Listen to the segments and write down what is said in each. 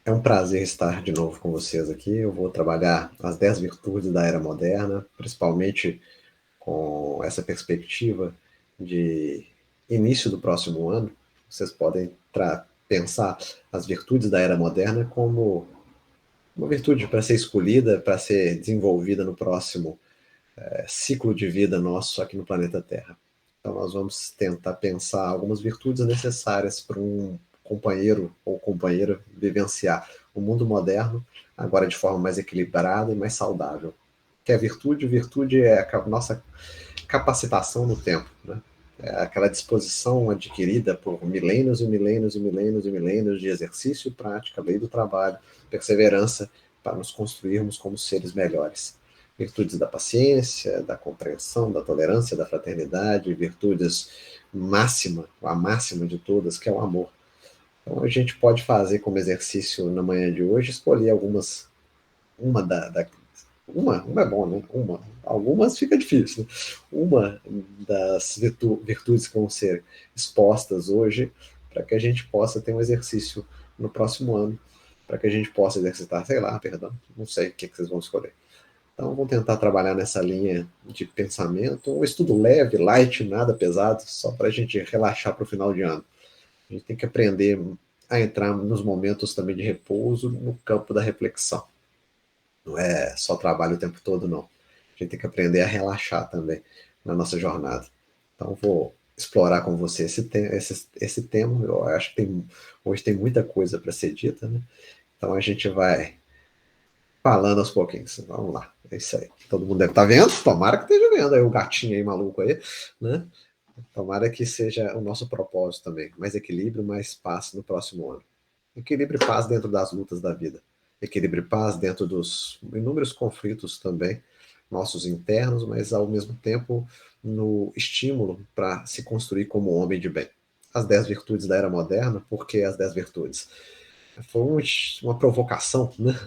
É um prazer estar de novo com vocês aqui. Eu vou trabalhar as 10 virtudes da era moderna, principalmente com essa perspectiva de início do próximo ano. Vocês podem pensar as virtudes da era moderna como uma virtude para ser escolhida, para ser desenvolvida no próximo ciclo de vida nosso aqui no planeta Terra. Então, nós vamos tentar pensar algumas virtudes necessárias para um companheiro ou companheira vivenciar o mundo moderno, agora de forma mais equilibrada e mais saudável. Que é virtude? Virtude é a nossa capacitação no tempo, né? É aquela disposição adquirida por milênios e milênios e milênios e milênios de exercício, prática, lei do trabalho, perseverança, para nos construirmos como seres melhores. Virtudes da paciência, da compreensão, da tolerância, da fraternidade, virtudes máxima, a máxima de todas, que é o amor. Então a gente pode fazer como exercício na manhã de hoje, escolher algumas, uma uma é bom, né? Algumas fica difícil. Né? Uma das virtudes que vão ser expostas hoje, para que a gente possa ter um exercício no próximo ano, para que a gente possa exercitar, sei lá, perdão, não sei o que vocês vão escolher. Então, vamos tentar trabalhar nessa linha de pensamento, um estudo leve, light, nada pesado, só para a gente relaxar para o final de ano. A gente tem que aprender a entrar nos momentos também de repouso no campo da reflexão. Não é só trabalho o tempo todo, não. A gente tem que aprender a relaxar também na nossa jornada. Então, vou explorar com você esse tema. Eu acho que hoje tem muita coisa para ser dita, né? Então, a gente vai falando aos pouquinhos. Vamos lá. É isso aí. Todo mundo deve estar vendo. Tomara que esteja vendo aí o gatinho aí maluco aí, né? Tomara que seja o nosso propósito também. Mais equilíbrio, mais paz no próximo ano. Equilíbrio e paz dentro das lutas da vida. Equilíbrio e paz dentro dos inúmeros conflitos também, nossos internos, mas ao mesmo tempo no estímulo para se construir como homem de bem. As 10 virtudes da era moderna, por que as 10 virtudes? Foi uma provocação, né?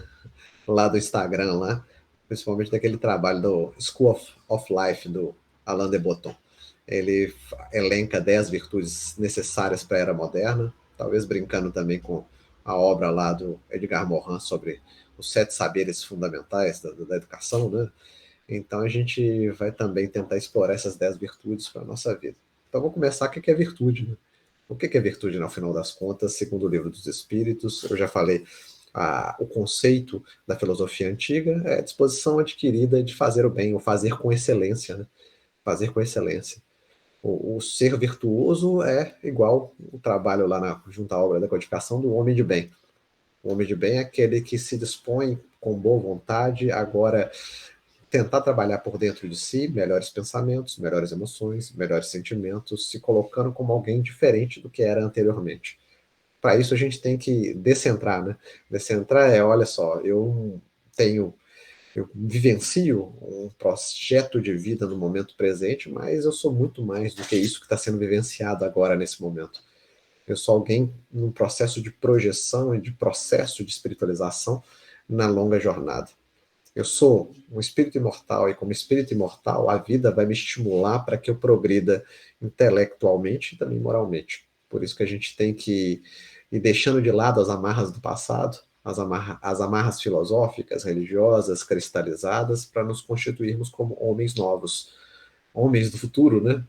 Lá do Instagram, lá, principalmente daquele trabalho do School of Life, do Alain de Botton. Ele elenca 10 virtudes necessárias para a era moderna, talvez brincando também com a obra lá do Edgar Morin sobre os 7 saberes fundamentais da educação, né? Então a gente vai também tentar explorar essas 10 virtudes para a nossa vida. Então vamos começar com o que é virtude, né? O que é virtude, no final das contas, segundo o Livro dos Espíritos? Eu já falei, o conceito da filosofia antiga é a disposição adquirida de fazer o bem, ou fazer com excelência, né? Fazer com excelência. O ser virtuoso é igual o trabalho lá junto à obra da codificação do homem de bem. O homem de bem é aquele que se dispõe com boa vontade, agora tentar trabalhar por dentro de si melhores pensamentos, melhores emoções, melhores sentimentos, se colocando como alguém diferente do que era anteriormente. Para isso a gente tem que descentrar, né? Descentrar é, olha só, eu vivencio um projeto de vida no momento presente, mas eu sou muito mais do que isso que está sendo vivenciado agora nesse momento. Eu sou alguém num processo de projeção e de processo de espiritualização na longa jornada. Eu sou um espírito imortal e como espírito imortal, a vida vai me estimular para que eu progrida intelectualmente e também moralmente. Por isso que a gente tem que ir deixando de lado as amarras do passado, as amarras filosóficas, religiosas, cristalizadas, para nos constituirmos como homens novos, homens do futuro, né?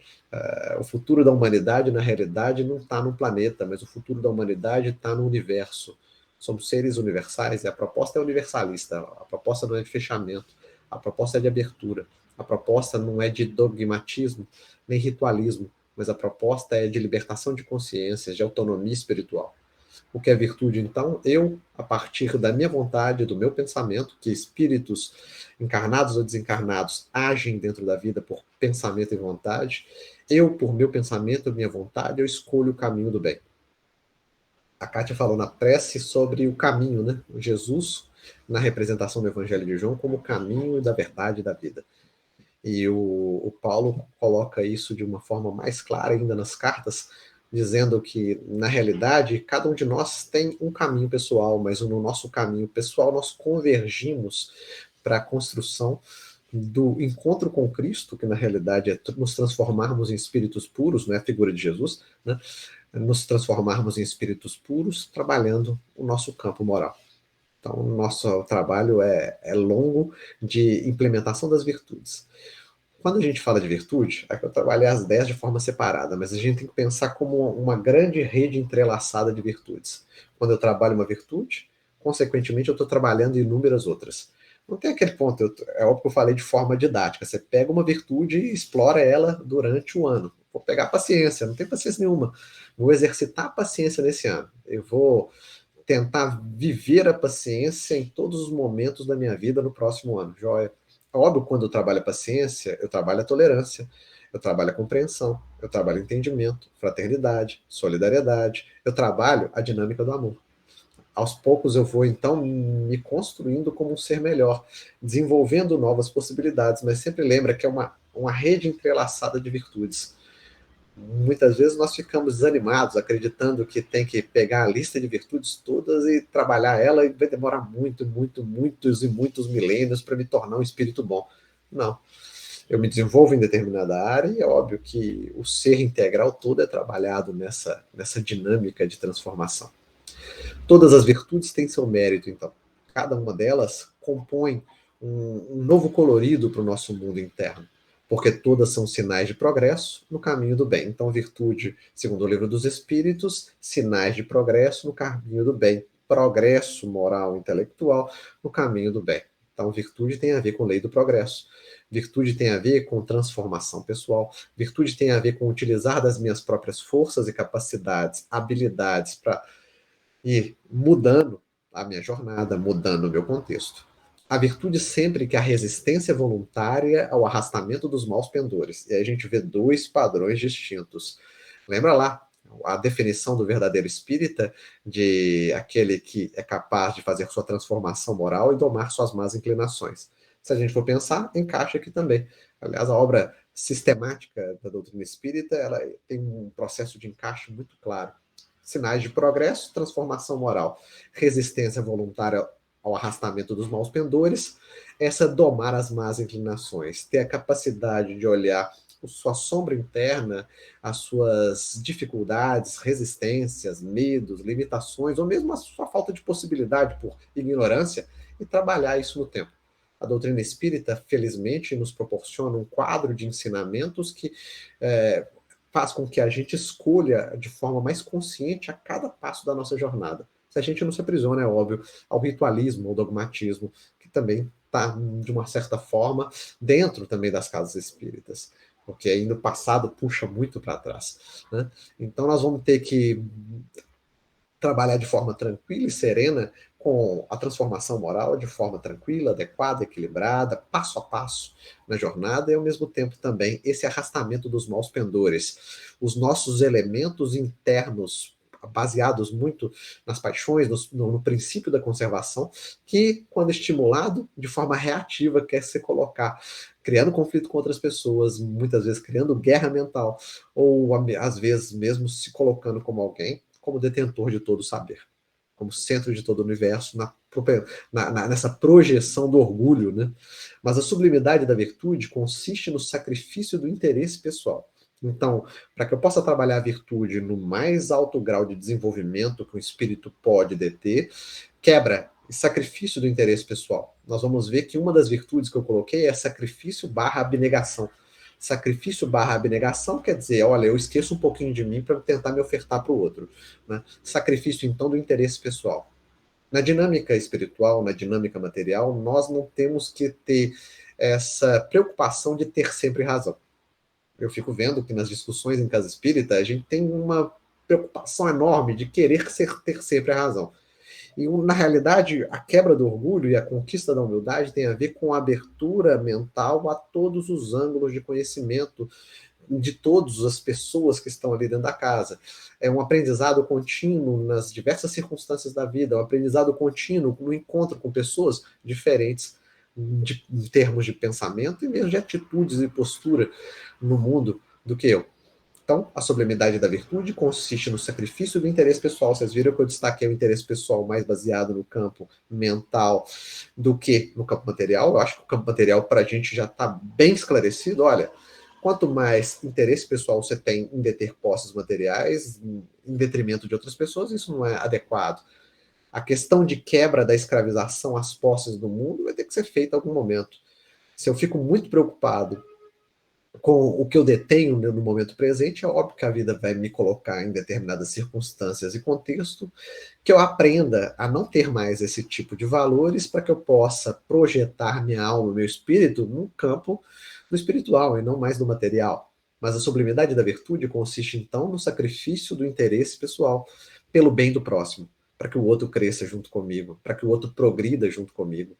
O futuro da humanidade, na realidade, não está no planeta, mas o futuro da humanidade está no universo. Somos seres universais e a proposta é universalista. A proposta não é de fechamento, a proposta é de abertura. A proposta não é de dogmatismo nem ritualismo, mas a proposta é de libertação de consciências, de autonomia espiritual. O que é virtude, então? Eu, a partir da minha vontade, do meu pensamento, que espíritos encarnados ou desencarnados agem dentro da vida por pensamento e vontade, eu, por meu pensamento e minha vontade, eu escolho o caminho do bem. A Kátia falou na prece sobre o caminho, né? Jesus, na representação do Evangelho de João, como o caminho da verdade e da vida. E o Paulo coloca isso de uma forma mais clara ainda nas cartas, dizendo que, na realidade, cada um de nós tem um caminho pessoal, mas no nosso caminho pessoal nós convergimos para a construção do encontro com Cristo, que na realidade é nos transformarmos em espíritos puros, não é a figura de Jesus, né? nos transformarmos em espíritos puros, trabalhando o nosso campo moral. Então, o nosso trabalho é longo de implementação das virtudes. Quando a gente fala de virtude, é que eu trabalhei as 10 de forma separada, mas a gente tem que pensar como uma grande rede entrelaçada de virtudes. Quando eu trabalho uma virtude, consequentemente eu estou trabalhando inúmeras outras. Não tem aquele ponto, é óbvio que eu falei de forma didática. Você pega uma virtude e explora ela durante o ano. Vou pegar paciência, não tem paciência nenhuma. Vou exercitar a paciência nesse ano. Eu vou tentar viver a paciência em todos os momentos da minha vida no próximo ano. Joia. Óbvio, quando eu trabalho a paciência, eu trabalho a tolerância, eu trabalho a compreensão, eu trabalho o entendimento, fraternidade, solidariedade, eu trabalho a dinâmica do amor. Aos poucos eu vou, então, me construindo como um ser melhor, desenvolvendo novas possibilidades, mas sempre lembra que é uma rede entrelaçada de virtudes. Muitas vezes nós ficamos desanimados, acreditando que tem que pegar a lista de virtudes todas e trabalhar ela, e vai demorar muitos e muitos milênios para me tornar um espírito bom. Não. Eu me desenvolvo em determinada área e é óbvio que o ser integral todo é trabalhado nessa dinâmica de transformação. Todas as virtudes têm seu mérito, então. Cada uma delas compõe um novo colorido para o nosso mundo interno, porque todas são sinais de progresso no caminho do bem. Então, virtude, segundo o Livro dos Espíritos, sinais de progresso no caminho do bem, progresso moral e intelectual no caminho do bem. Então, virtude tem a ver com lei do progresso. Virtude tem a ver com transformação pessoal. Virtude tem a ver com utilizar das minhas próprias forças e capacidades, habilidades para ir mudando a minha jornada, mudando o meu contexto. A virtude sempre que a resistência voluntária ao arrastamento dos maus pendores. E aí a gente vê dois padrões distintos. Lembra lá a definição do verdadeiro espírita de aquele que é capaz de fazer sua transformação moral e domar suas más inclinações. Se a gente for pensar, encaixa aqui também. Aliás, a obra sistemática da doutrina espírita, ela tem um processo de encaixe muito claro. Sinais de progresso, transformação moral, resistência voluntária ao arrastamento dos maus pendores, essa domar as más inclinações, ter a capacidade de olhar a sua sombra interna, as suas dificuldades, resistências, medos, limitações, ou mesmo a sua falta de possibilidade por ignorância, e trabalhar isso no tempo. A doutrina espírita, felizmente, nos proporciona um quadro de ensinamentos que faz com que a gente escolha de forma mais consciente a cada passo da nossa jornada. Se a gente não se aprisiona, é óbvio, ao ritualismo, ao dogmatismo, que também está, de uma certa forma, dentro também das casas espíritas, porque ainda o passado puxa muito para trás. Né? Então nós vamos ter que trabalhar de forma tranquila e serena com a transformação moral de forma tranquila, adequada, equilibrada, passo a passo na jornada e, ao mesmo tempo, também esse arrastamento dos maus pendores. Os nossos elementos internos, baseados muito nas paixões, no princípio da conservação, que, quando estimulado, de forma reativa, quer se colocar criando conflito com outras pessoas, muitas vezes criando guerra mental, ou às vezes mesmo se colocando como alguém, como detentor de todo o saber, como centro de todo o universo, nessa projeção do orgulho. Né? Mas a sublimidade da virtude consiste no sacrifício do interesse pessoal. Então, para que eu possa trabalhar a virtude no mais alto grau de desenvolvimento que o espírito pode deter, quebra e sacrifício do interesse pessoal. Nós vamos ver que uma das virtudes que eu coloquei é sacrifício barra abnegação. Sacrifício barra abnegação quer dizer, olha, eu esqueço um pouquinho de mim para tentar me ofertar para o outro. Né? Sacrifício, então, do interesse pessoal. Na dinâmica espiritual, na dinâmica material, nós não temos que ter essa preocupação de ter sempre razão. Eu fico vendo que nas discussões em casa espírita, a gente tem uma preocupação enorme de querer ter sempre a razão. E, na realidade, a quebra do orgulho e a conquista da humildade tem a ver com a abertura mental a todos os ângulos de conhecimento de todas as pessoas que estão ali dentro da casa. É um aprendizado contínuo nas diversas circunstâncias da vida, um aprendizado contínuo no encontro com pessoas diferentes em termos de pensamento e mesmo de atitudes e postura no mundo do que eu. Então, a sublimidade da virtude consiste no sacrifício do interesse pessoal. Vocês viram que eu destaquei o interesse pessoal mais baseado no campo mental do que no campo material. Eu acho que o campo material, para a gente, já está bem esclarecido. Olha, quanto mais interesse pessoal você tem em deter posses materiais, em detrimento de outras pessoas, isso não é adequado. A questão de quebra da escravização às posses do mundo vai ter que ser feita em algum momento. Se eu fico muito preocupado com o que eu detenho no momento presente, é óbvio que a vida vai me colocar em determinadas circunstâncias e contexto que eu aprenda a não ter mais esse tipo de valores para que eu possa projetar minha alma, meu espírito, num campo do espiritual e não mais do material. Mas a sublimidade da virtude consiste, então, no sacrifício do interesse pessoal pelo bem do próximo, para que o outro cresça junto comigo, para que o outro progrida junto comigo.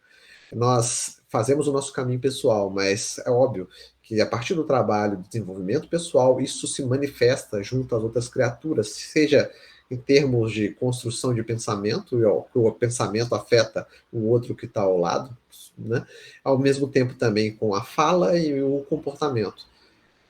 Nós fazemos o nosso caminho pessoal, mas é óbvio que a partir do trabalho, do desenvolvimento pessoal, isso se manifesta junto às outras criaturas, seja em termos de construção de pensamento, e o pensamento afeta o outro que está ao lado, né? Ao mesmo tempo também com a fala e o comportamento.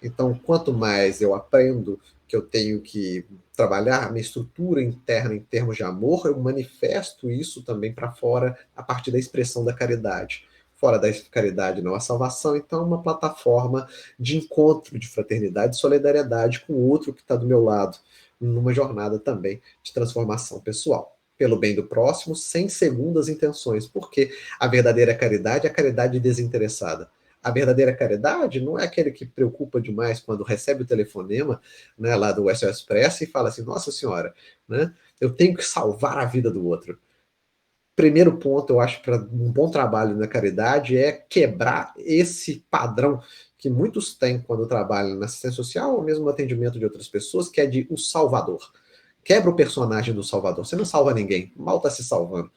Então, quanto mais eu aprendo que eu tenho que trabalhar a minha estrutura interna em termos de amor, eu manifesto isso também para fora a partir da expressão da caridade. Fora da caridade não há salvação, então é uma plataforma de encontro, de fraternidade e solidariedade com o outro que está do meu lado, numa jornada também de transformação pessoal. Pelo bem do próximo, sem segundas intenções, porque a verdadeira caridade é a caridade desinteressada. A verdadeira caridade não é aquele que preocupa demais quando recebe o telefonema, né, lá do SOS Express e fala assim, nossa senhora, né, eu tenho que salvar a vida do outro. Primeiro ponto, eu acho, para um bom trabalho na caridade é quebrar esse padrão que muitos têm quando trabalham na assistência social ou mesmo no atendimento de outras pessoas, que é de o salvador. Quebra o personagem do salvador. Você não salva ninguém, mal está se salvando.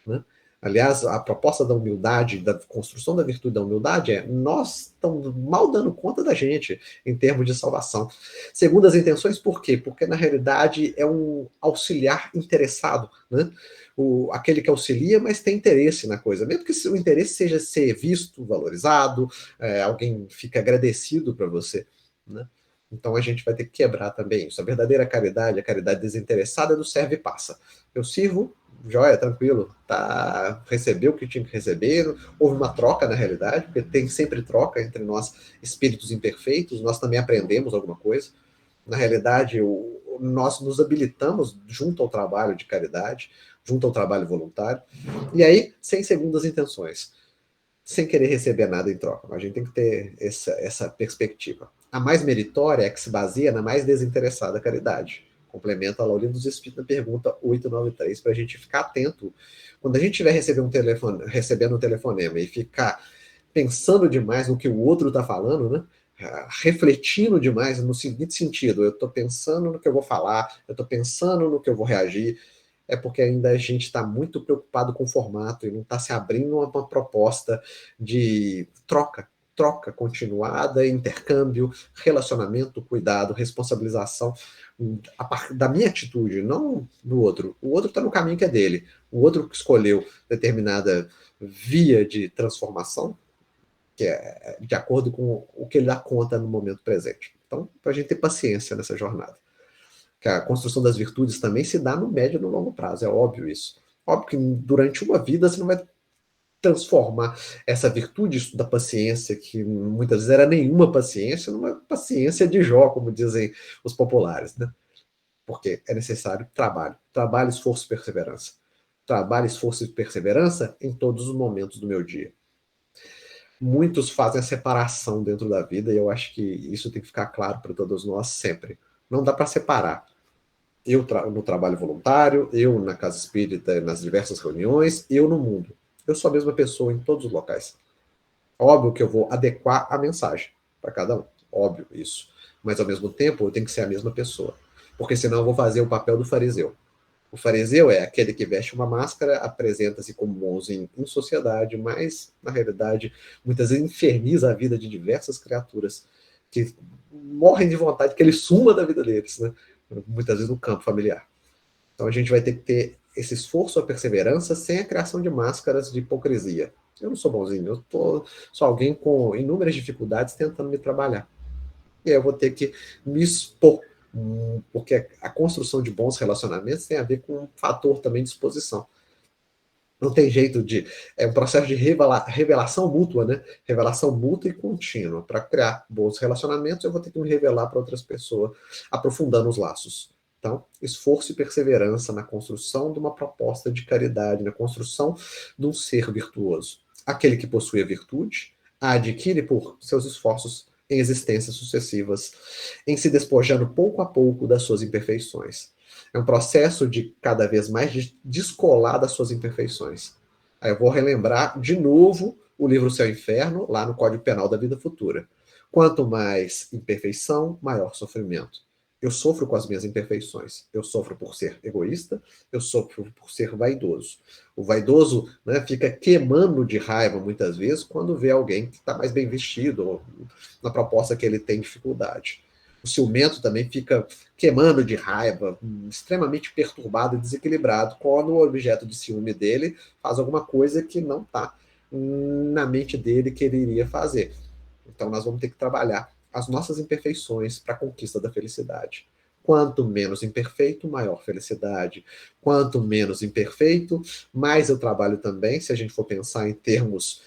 Né? Aliás, a proposta da humildade, da construção da virtude da humildade é nós estamos mal dando conta da gente em termos de salvação. Segundo as intenções, por quê? Porque na realidade é um auxiliar interessado, né? Aquele que auxilia, mas tem interesse na coisa, mesmo que o interesse seja ser visto, valorizado, alguém fica agradecido para você, né? Então a gente vai ter que quebrar também isso. A verdadeira caridade, a caridade desinteressada do serve e passa. Eu sirvo, joia, tranquilo, tá, recebeu o que tinha que receber, houve uma troca na realidade, porque tem sempre troca entre nós, espíritos imperfeitos, nós também aprendemos alguma coisa. Na realidade, nós nos habilitamos junto ao trabalho de caridade, junto ao trabalho voluntário, e aí, sem segundas intenções, sem querer receber nada em troca. A gente tem que ter essa perspectiva. A mais meritória é que se baseia na mais desinteressada caridade. Complementa a Laurinha dos Espíritos na pergunta 893, para a gente ficar atento. Quando a gente estiver recebendo um telefonema e ficar pensando demais no que o outro está falando, né? Refletindo demais no seguinte sentido, eu estou pensando no que eu vou falar, eu estou pensando no que eu vou reagir, é porque ainda a gente está muito preocupado com o formato e não está se abrindo uma proposta de troca continuada, intercâmbio, relacionamento, cuidado, responsabilização da minha atitude, não do outro. O outro está no caminho que é dele. O outro que escolheu determinada via de transformação, que é de acordo com o que ele dá conta no momento presente. Então, para a gente ter paciência nessa jornada. Que a construção das virtudes também se dá no médio e no longo prazo, é óbvio isso. Óbvio que durante uma vida você não vai transformar essa virtude da paciência, que muitas vezes era nenhuma paciência, numa paciência de Jó, como dizem os populares, né? Porque é necessário trabalho, esforço e perseverança. Trabalho, esforço e perseverança em todos os momentos do meu dia. Muitos fazem a separação dentro da vida e eu acho que isso tem que ficar claro para todos nós sempre. Não dá para separar. Eu no trabalho voluntário, eu na casa espírita, nas diversas reuniões, eu no mundo. Eu sou a mesma pessoa em todos os locais. Óbvio que eu vou adequar a mensagem para cada um. Óbvio isso. Mas ao mesmo tempo eu tenho que ser a mesma pessoa. Porque senão eu vou fazer o papel do fariseu. O fariseu é aquele que veste uma máscara, apresenta-se como bonzinho em sociedade, mas, na realidade, muitas vezes inferniza a vida de diversas criaturas que morrem de vontade que ele suma da vida deles, né? Muitas vezes no campo familiar. Então a gente vai ter que ter esse esforço, a perseverança, sem a criação de máscaras de hipocrisia. Eu não sou bonzinho, sou alguém com inúmeras dificuldades tentando me trabalhar. E aí eu vou ter que me expor, porque a construção de bons relacionamentos tem a ver com um fator também de exposição. Não tem jeito de. É um processo de revelação mútua, né? Revelação mútua e contínua. Para criar bons relacionamentos, eu vou ter que me revelar para outras pessoas, aprofundando os laços. Então, esforço e perseverança na construção de uma proposta de caridade, na construção de um ser virtuoso. Aquele que possui a virtude, a adquire por seus esforços em existências sucessivas, em se despojando pouco a pouco das suas imperfeições. É um processo de cada vez mais descolar das suas imperfeições. Aí eu vou relembrar de novo o livro Céu e Inferno, lá no Código Penal da Vida Futura. Quanto mais imperfeição, maior sofrimento. Eu sofro com as minhas imperfeições. Eu sofro por ser egoísta, eu sofro por ser vaidoso. O vaidoso, né, fica queimando de raiva muitas vezes quando vê alguém que está mais bem vestido, ou na proposta que ele tem dificuldade. O ciumento também fica queimando de raiva, extremamente perturbado e desequilibrado, quando o objeto de ciúme dele faz alguma coisa que não está na mente dele que ele iria fazer. Então nós vamos ter que trabalhar as nossas imperfeições para a conquista da felicidade. Quanto menos imperfeito, maior felicidade. Quanto menos imperfeito, mais eu trabalho também, se a gente for pensar em termos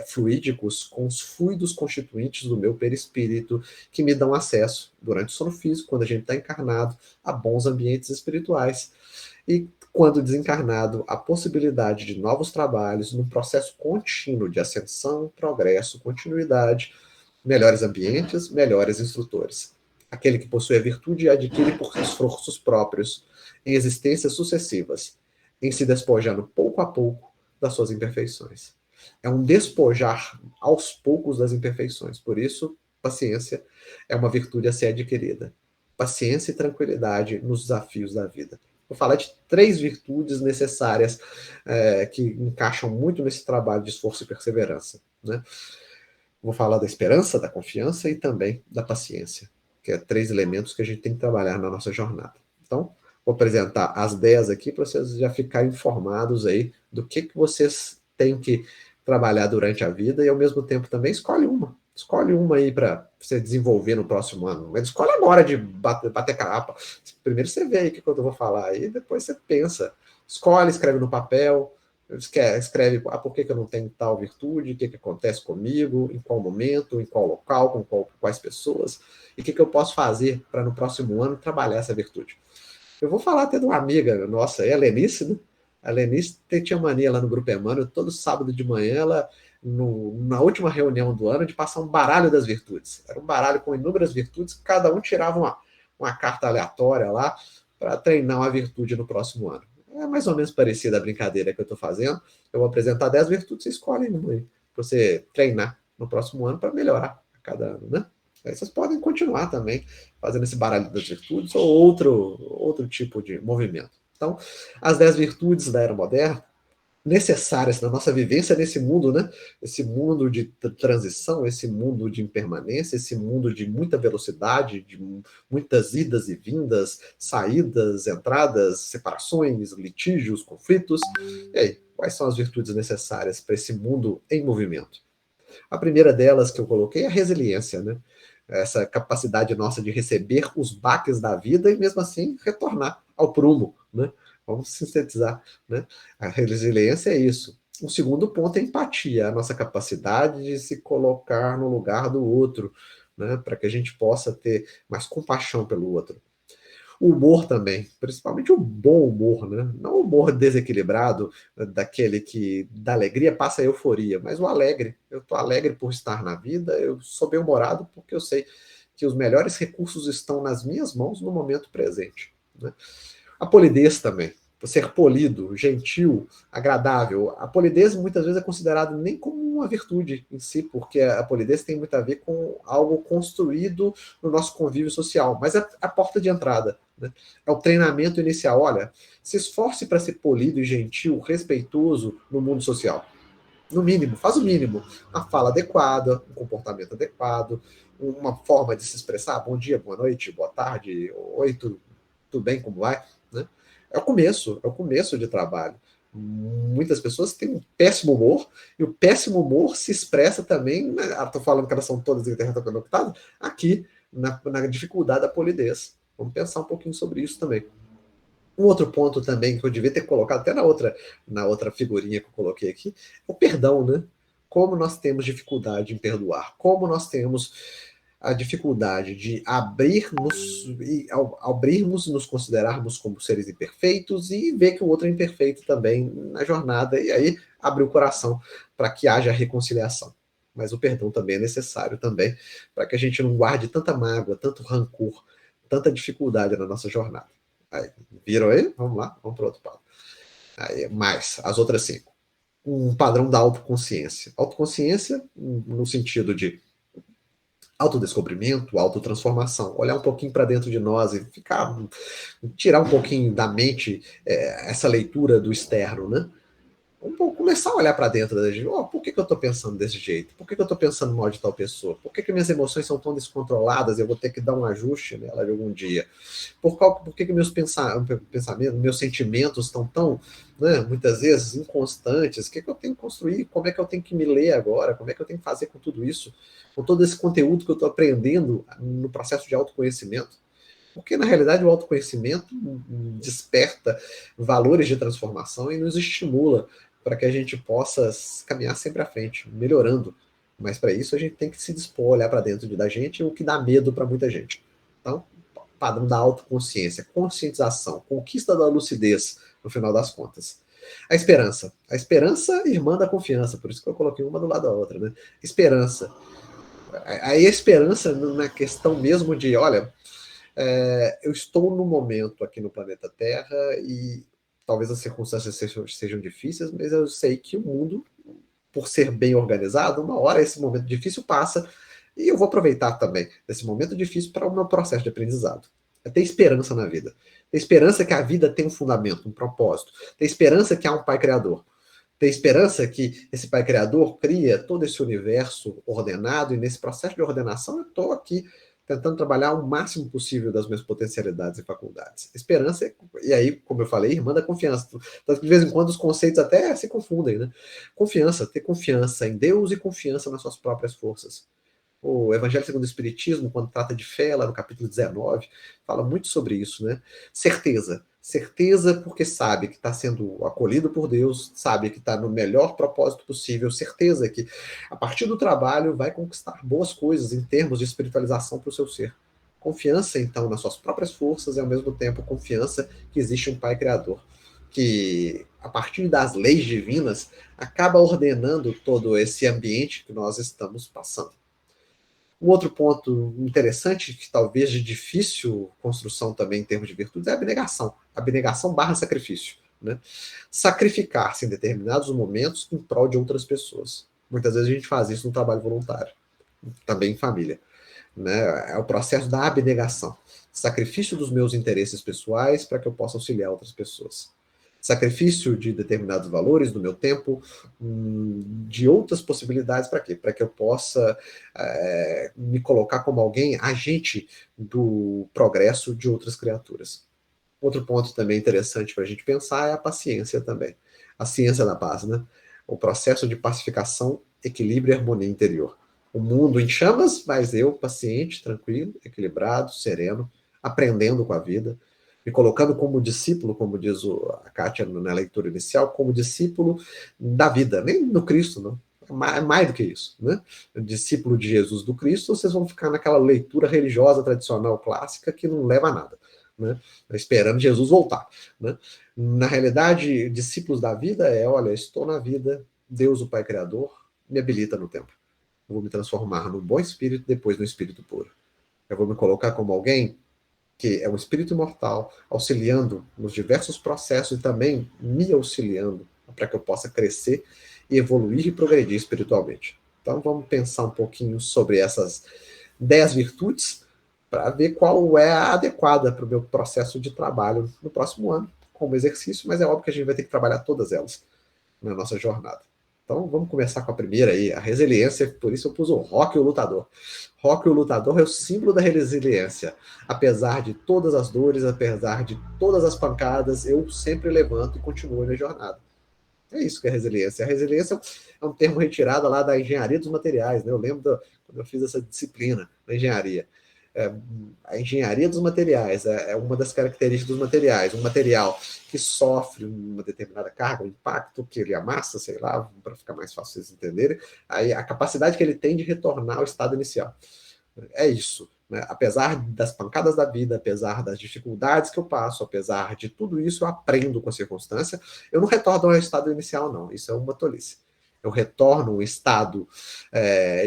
fluídicos, com os fluidos constituintes do meu perispírito, que me dão acesso, durante o sono físico, quando a gente está encarnado, a bons ambientes espirituais. E quando desencarnado, a possibilidade de novos trabalhos num processo contínuo de ascensão, progresso, continuidade, melhores ambientes, melhores instrutores. Aquele que possui a virtude adquire por esforços próprios, em existências sucessivas, em se despojando pouco a pouco das suas imperfeições. É um despojar aos poucos das imperfeições. Por isso, paciência é uma virtude a ser adquirida. Paciência e tranquilidade nos desafios da vida. Vou falar de 3 virtudes necessárias que encaixam muito nesse trabalho de esforço e perseverança. Né? Vou falar da esperança, da confiança e também da paciência, que é 3 elementos que a gente tem que trabalhar na nossa jornada. Então, vou apresentar as 10 aqui para vocês já ficarem informados aí do que vocês têm que trabalhar durante a vida e, ao mesmo tempo, também escolhe uma. Escolhe uma aí para você desenvolver no próximo ano. Mas escolhe agora de bater capa. Primeiro você vê aí o que eu vou falar aí, depois você pensa. Escolhe, escreve no papel, escreve por que eu não tenho tal virtude, o que acontece comigo, em qual momento, em qual local, com quais pessoas, e o que eu posso fazer para no próximo ano trabalhar essa virtude. Eu vou falar até de uma amiga nossa, a Lenice, né? A Lenice tinha mania lá no Grupo Emmanuel, todo sábado de manhã, ela, na última reunião do ano, de passar um baralho das virtudes. Era um baralho com inúmeras virtudes, cada um tirava uma carta aleatória lá para treinar uma virtude no próximo ano. É mais ou menos parecida a brincadeira que eu estou fazendo. Eu vou apresentar 10 virtudes, você escolhe uma aí, para você treinar no próximo ano para melhorar a cada ano, né? Aí vocês podem continuar também fazendo esse baralho das virtudes ou outro tipo de movimento. Então, as 10 virtudes da era moderna, necessárias na nossa vivência nesse mundo, né? Esse mundo de transição, esse mundo de impermanência, esse mundo de muita velocidade, de muitas idas e vindas, saídas, entradas, separações, litígios, conflitos. E aí, quais são as virtudes necessárias para esse mundo em movimento? A primeira delas que eu coloquei é a resiliência, né? Essa capacidade nossa de receber os baques da vida e mesmo assim retornar ao prumo, né? Vamos sintetizar, né? A resiliência é isso. O segundo ponto é a empatia, a nossa capacidade de se colocar no lugar do outro, né? Para que a gente possa ter mais compaixão pelo outro. O humor também, principalmente o bom humor, né? Não o humor desequilibrado, daquele que da alegria passa a euforia, mas o alegre. Eu estou alegre por estar na vida, eu sou bem-humorado porque eu sei que os melhores recursos estão nas minhas mãos no momento presente. Né? A polidez também. Ser polido, gentil, agradável. A polidez muitas vezes é considerada nem como uma virtude em si, porque a polidez tem muito a ver com algo construído no nosso convívio social, mas é a porta de entrada. Né? É o treinamento inicial. Olha, se esforce para ser polido e gentil, respeitoso no mundo social. No mínimo, faz o mínimo. Uma fala adequada, um comportamento adequado, uma forma de se expressar, bom dia, boa noite, boa tarde, oi, tudo bem, como vai? Né? É o começo de trabalho. Muitas pessoas têm um péssimo humor, e o péssimo humor se expressa também, né, estou falando que elas são todas interconectadas, aqui, na dificuldade da polidez. Vamos pensar um pouquinho sobre isso também. Um outro ponto também que eu devia ter colocado até na outra figurinha que eu coloquei aqui, é o perdão, né? Como nós temos dificuldade em perdoar, como nós temos a dificuldade de abrir-nos e ao abrirmos nos considerarmos como seres imperfeitos e ver que o outro é imperfeito também na jornada, e aí abrir o coração para que haja reconciliação. Mas o perdão também é necessário também para que a gente não guarde tanta mágoa, tanto rancor, tanta dificuldade na nossa jornada. Aí, viram aí? Vamos lá, vamos para outro passo. Aí, mais, as outras cinco. Um padrão da autoconsciência. Autoconsciência no sentido de autodescobrimento, autotransformação. Olhar um pouquinho para dentro de nós e tirar um pouquinho da mente essa leitura do externo, né? Vamos começar a olhar para dentro da gente. Oh, por que eu estou pensando desse jeito? Por que eu estou pensando mal de tal pessoa? Por que minhas emoções são tão descontroladas e eu vou ter que dar um ajuste nela de algum dia? Por que meus pensamentos, meus sentimentos estão tão, né, muitas vezes, inconstantes? O que eu tenho que construir? Como é que eu tenho que me ler agora? Como é que eu tenho que fazer com tudo isso? Com todo esse conteúdo que eu estou aprendendo no processo de autoconhecimento? Porque, na realidade, o autoconhecimento desperta valores de transformação e nos estimula para que a gente possa caminhar sempre à frente, melhorando. Mas, para isso, a gente tem que se dispor a olhar para dentro da gente, o que dá medo para muita gente. Então, padrão da autoconsciência, conscientização, conquista da lucidez, no final das contas. A esperança. A esperança, irmã da confiança, por isso que eu coloquei uma do lado da outra, né? Esperança. A esperança na questão mesmo de, olha, eu estou no momento aqui no planeta Terra e talvez as circunstâncias sejam difíceis, mas eu sei que o mundo, por ser bem organizado, uma hora esse momento difícil passa e eu vou aproveitar também esse momento difícil para o meu processo de aprendizado. É ter esperança na vida. Ter esperança que a vida tem um fundamento, um propósito. Ter esperança que há um Pai Criador. Ter esperança que esse Pai Criador cria todo esse universo ordenado e nesse processo de ordenação eu estou aqui tentando trabalhar o máximo possível das minhas potencialidades e faculdades. Esperança, e aí, como eu falei, irmã da confiança. Tanto que de vez em quando os conceitos até se confundem, né? Confiança, ter confiança em Deus e confiança nas suas próprias forças. O Evangelho segundo o Espiritismo, quando trata de fé, lá no capítulo 19, fala muito sobre isso, né? Certeza. Certeza porque sabe que está sendo acolhido por Deus, sabe que está no melhor propósito possível, certeza que a partir do trabalho vai conquistar boas coisas em termos de espiritualização para o seu ser. Confiança, então, nas suas próprias forças e, ao mesmo tempo, confiança que existe um Pai Criador, que, a partir das leis divinas, acaba ordenando todo esse ambiente que nós estamos passando. Um outro ponto interessante, que talvez de difícil construção também em termos de virtudes, é a abnegação. Abnegação barra sacrifício. Né? Sacrificar-se em determinados momentos em prol de outras pessoas. Muitas vezes a gente faz isso no trabalho voluntário, também em família. Né? É o processo da abnegação. Sacrifício dos meus interesses pessoais para que eu possa auxiliar outras pessoas. Sacrifício de determinados valores do meu tempo, de outras possibilidades para quê? Para que eu possa me colocar como alguém agente do progresso de outras criaturas. Outro ponto também interessante para a gente pensar é a paciência também. A ciência da paz, né? O processo de pacificação, equilíbrio e harmonia interior. O mundo em chamas, mas eu paciente, tranquilo, equilibrado, sereno, aprendendo com a vida, me colocando como discípulo, como diz a Kátia na leitura inicial, como discípulo da vida, nem do Cristo, não. É mais do que isso, né? Discípulo de Jesus do Cristo, vocês vão ficar naquela leitura religiosa tradicional clássica que não leva a nada, né? Esperando Jesus voltar, né? Na realidade, discípulos da vida olha, estou na vida, Deus, o Pai Criador, me habilita no tempo. Eu vou me transformar num bom espírito, depois no espírito puro. Eu vou me colocar como alguém que é um espírito imortal, auxiliando nos diversos processos e também me auxiliando para que eu possa crescer e evoluir e progredir espiritualmente. Então vamos pensar um pouquinho sobre essas 10 virtudes para ver qual é a adequada para o meu processo de trabalho no próximo ano, como exercício, mas é óbvio que a gente vai ter que trabalhar todas elas na nossa jornada. Então vamos começar com a primeira aí, a resiliência, por isso eu pus o Rock e o Lutador. Rock e o Lutador é o símbolo da resiliência. Apesar de todas as dores, apesar de todas as pancadas, eu sempre levanto e continuo a minha jornada. É isso que é resiliência. A resiliência é um termo retirado lá da engenharia dos materiais, né? Eu lembro quando eu fiz essa disciplina na engenharia. a engenharia dos materiais é uma das características dos materiais. Um material que sofre uma determinada carga, um impacto, que ele amassa, sei lá, para ficar mais fácil vocês entenderem, aí a capacidade que ele tem de retornar ao estado inicial. É isso. Né? Apesar das pancadas da vida, apesar das dificuldades que eu passo, apesar de tudo isso, eu aprendo com a circunstância. Eu não retorno ao estado inicial, não. Isso é uma tolice. Eu retorno a um estado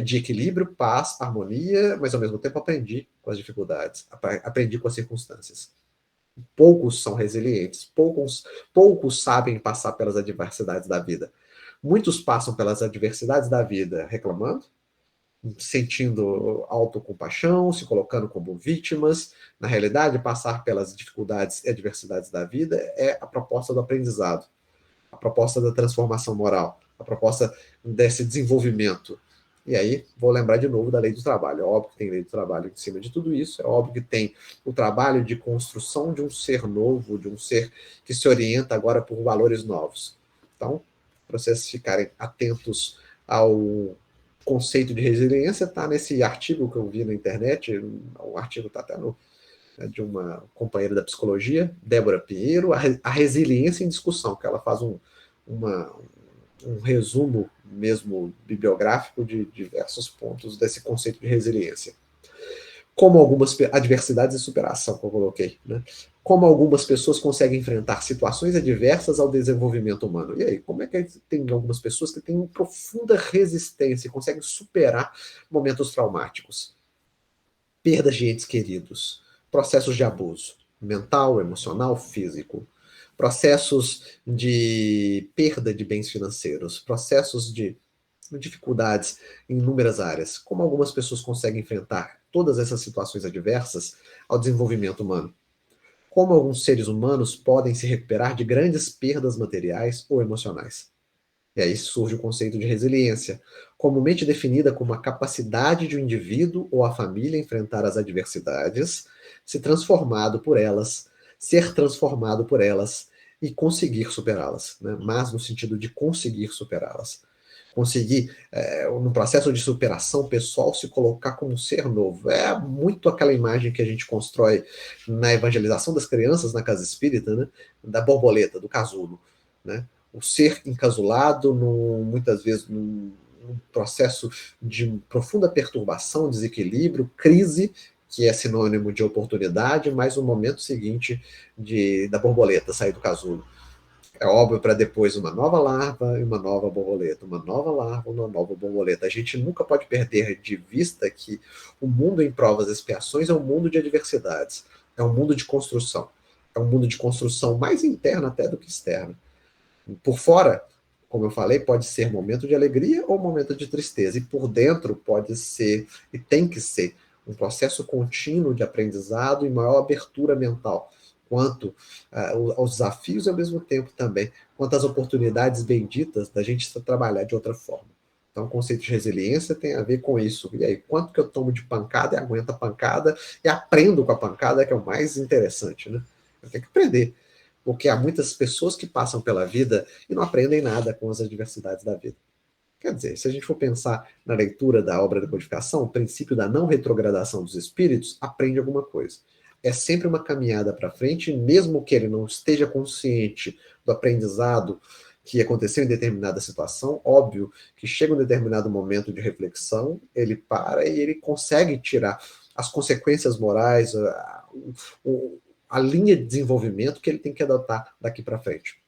de equilíbrio, paz, harmonia, mas ao mesmo tempo aprendi com as dificuldades, aprendi com as circunstâncias. Poucos são resilientes, poucos sabem passar pelas adversidades da vida. Muitos passam pelas adversidades da vida reclamando, sentindo autocompaixão, se colocando como vítimas. Na realidade, passar pelas dificuldades e adversidades da vida é a proposta do aprendizado, a proposta da transformação moral, a proposta desse desenvolvimento. E aí, vou lembrar de novo da lei do trabalho. É óbvio que tem lei do trabalho em cima de tudo isso, é óbvio que tem o trabalho de construção de um ser novo, de um ser que se orienta agora por valores novos. Então, para vocês ficarem atentos ao conceito de resiliência, está nesse artigo que eu vi na internet, o artigo está até de uma companheira da psicologia, Débora Pinheiro, a resiliência em discussão, que ela faz um resumo mesmo bibliográfico de diversos pontos desse conceito de resiliência. Como algumas adversidades e superação, que eu coloquei, né? Como algumas pessoas conseguem enfrentar situações adversas ao desenvolvimento humano. E aí, como é que tem algumas pessoas que têm uma profunda resistência e conseguem superar momentos traumáticos? Perdas de entes queridos, processos de abuso mental, emocional, físico, processos de perda de bens financeiros, processos de dificuldades em inúmeras áreas. Como algumas pessoas conseguem enfrentar todas essas situações adversas ao desenvolvimento humano? Como alguns seres humanos podem se recuperar de grandes perdas materiais ou emocionais? E aí surge o conceito de resiliência, comumente definida como a capacidade de um indivíduo ou a família enfrentar as adversidades, ser transformado por elas e conseguir superá-las, né? Mas no sentido de conseguir superá-las. Conseguir, no processo de superação pessoal, se colocar como um ser novo. É muito aquela imagem que a gente constrói na evangelização das crianças na casa espírita, né? Da borboleta, do casulo, né? O ser encasulado, muitas vezes, num processo de profunda perturbação, desequilíbrio, crise, que é sinônimo de oportunidade, mas o momento seguinte da borboleta sair do casulo. É óbvio, para depois uma nova larva e uma nova borboleta, uma nova larva, uma nova borboleta. A gente nunca pode perder de vista que o mundo em provas e expiações é um mundo de adversidades, é um mundo de construção. É um mundo de construção mais interna até do que externa. Por fora, como eu falei, pode ser momento de alegria ou momento de tristeza. E por dentro pode ser, e tem que ser, um processo contínuo de aprendizado e maior abertura mental, quanto aos desafios e ao mesmo tempo também, quanto às oportunidades benditas da gente trabalhar de outra forma. Então, o conceito de resiliência tem a ver com isso. E aí, quanto que eu tomo de pancada e aguento a pancada e aprendo com a pancada, que é o mais interessante, né? Eu tenho que aprender. Porque há muitas pessoas que passam pela vida e não aprendem nada com as adversidades da vida. Quer dizer, se a gente for pensar na leitura da obra da codificação, o princípio da não retrogradação dos espíritos aprende alguma coisa. É sempre uma caminhada para frente, mesmo que ele não esteja consciente do aprendizado que aconteceu em determinada situação, óbvio que chega um determinado momento de reflexão, ele para e ele consegue tirar as consequências morais, a linha de desenvolvimento que ele tem que adotar daqui para frente.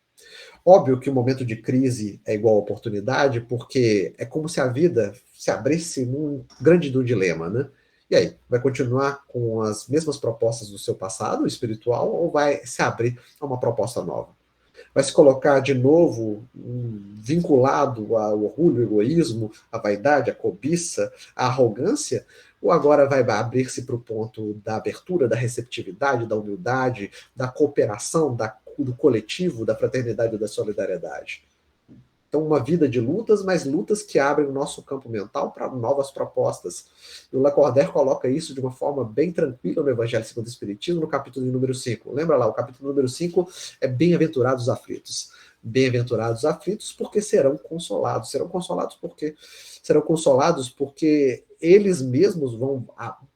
Óbvio que o momento de crise é igual a oportunidade, porque é como se a vida se abrisse num grande dilema, né? E aí, vai continuar com as mesmas propostas do seu passado espiritual ou vai se abrir a uma proposta nova? Vai se colocar de novo vinculado ao orgulho, ao egoísmo, à vaidade, à cobiça, à arrogância? Ou agora vai abrir-se para o ponto da abertura, da receptividade, da humildade, da cooperação, do coletivo, da fraternidade e da solidariedade? Então, uma vida de lutas, mas lutas que abrem o nosso campo mental para novas propostas. E o Lacordaire coloca isso de uma forma bem tranquila no Evangelho segundo o Espiritismo, no capítulo número 5. Lembra lá, o capítulo número 5 é Bem-aventurados os aflitos. bem-aventurados aflitos, porque serão consolados. Serão consolados porque eles mesmos vão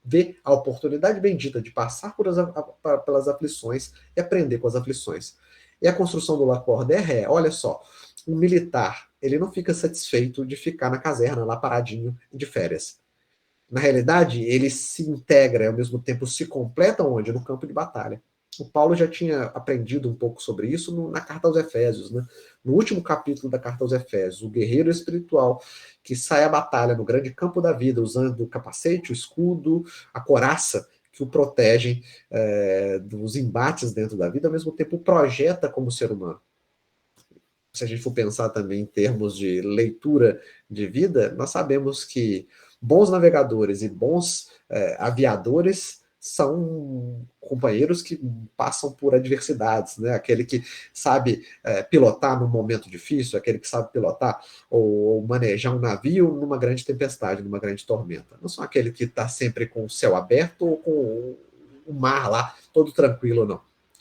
ver a oportunidade bendita de passar pelas aflições e aprender com as aflições. E a construção do Lacordaire é, olha só, um militar, ele não fica satisfeito de ficar na caserna lá paradinho de férias. Na realidade, ele se integra e ao mesmo tempo se completa onde? No campo de batalha. O Paulo já tinha aprendido um pouco sobre isso na Carta aos Efésios, né? No último capítulo da Carta aos Efésios, o guerreiro espiritual que sai à batalha no grande campo da vida, usando o capacete, o escudo, a couraça, que o protegem dos embates dentro da vida, ao mesmo tempo projeta como ser humano. Se a gente for pensar também em termos de leitura de vida, nós sabemos que bons navegadores e bons aviadores são companheiros que passam por adversidades, né? Aquele que sabe pilotar num momento difícil, aquele que sabe pilotar ou manejar um navio numa grande tempestade, numa grande tormenta. Não são aquele que está sempre com o céu aberto ou com o mar lá todo tranquilo, não.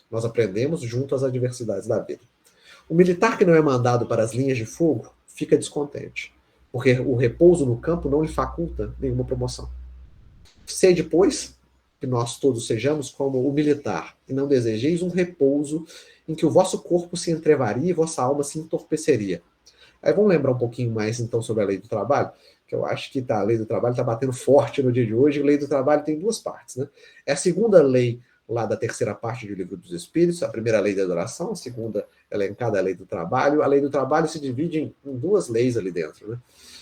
Nós aprendemos junto às adversidades da vida. O militar que não é mandado para as linhas de fogo fica descontente, porque o repouso no campo não lhe faculta nenhuma promoção. Sede, pois, que nós todos sejamos como o militar, e não desejeis um repouso em que o vosso corpo se entrevaria e vossa alma se entorpeceria. Aí vamos lembrar um pouquinho mais, então, sobre a lei do trabalho, que eu acho que a lei do trabalho está batendo forte no dia de hoje. A lei do trabalho tem duas partes, né? É a segunda lei lá da terceira parte do Livro dos Espíritos, a primeira lei da adoração, a segunda elencada é a lei do trabalho. A lei do trabalho se divide em duas leis ali dentro, né?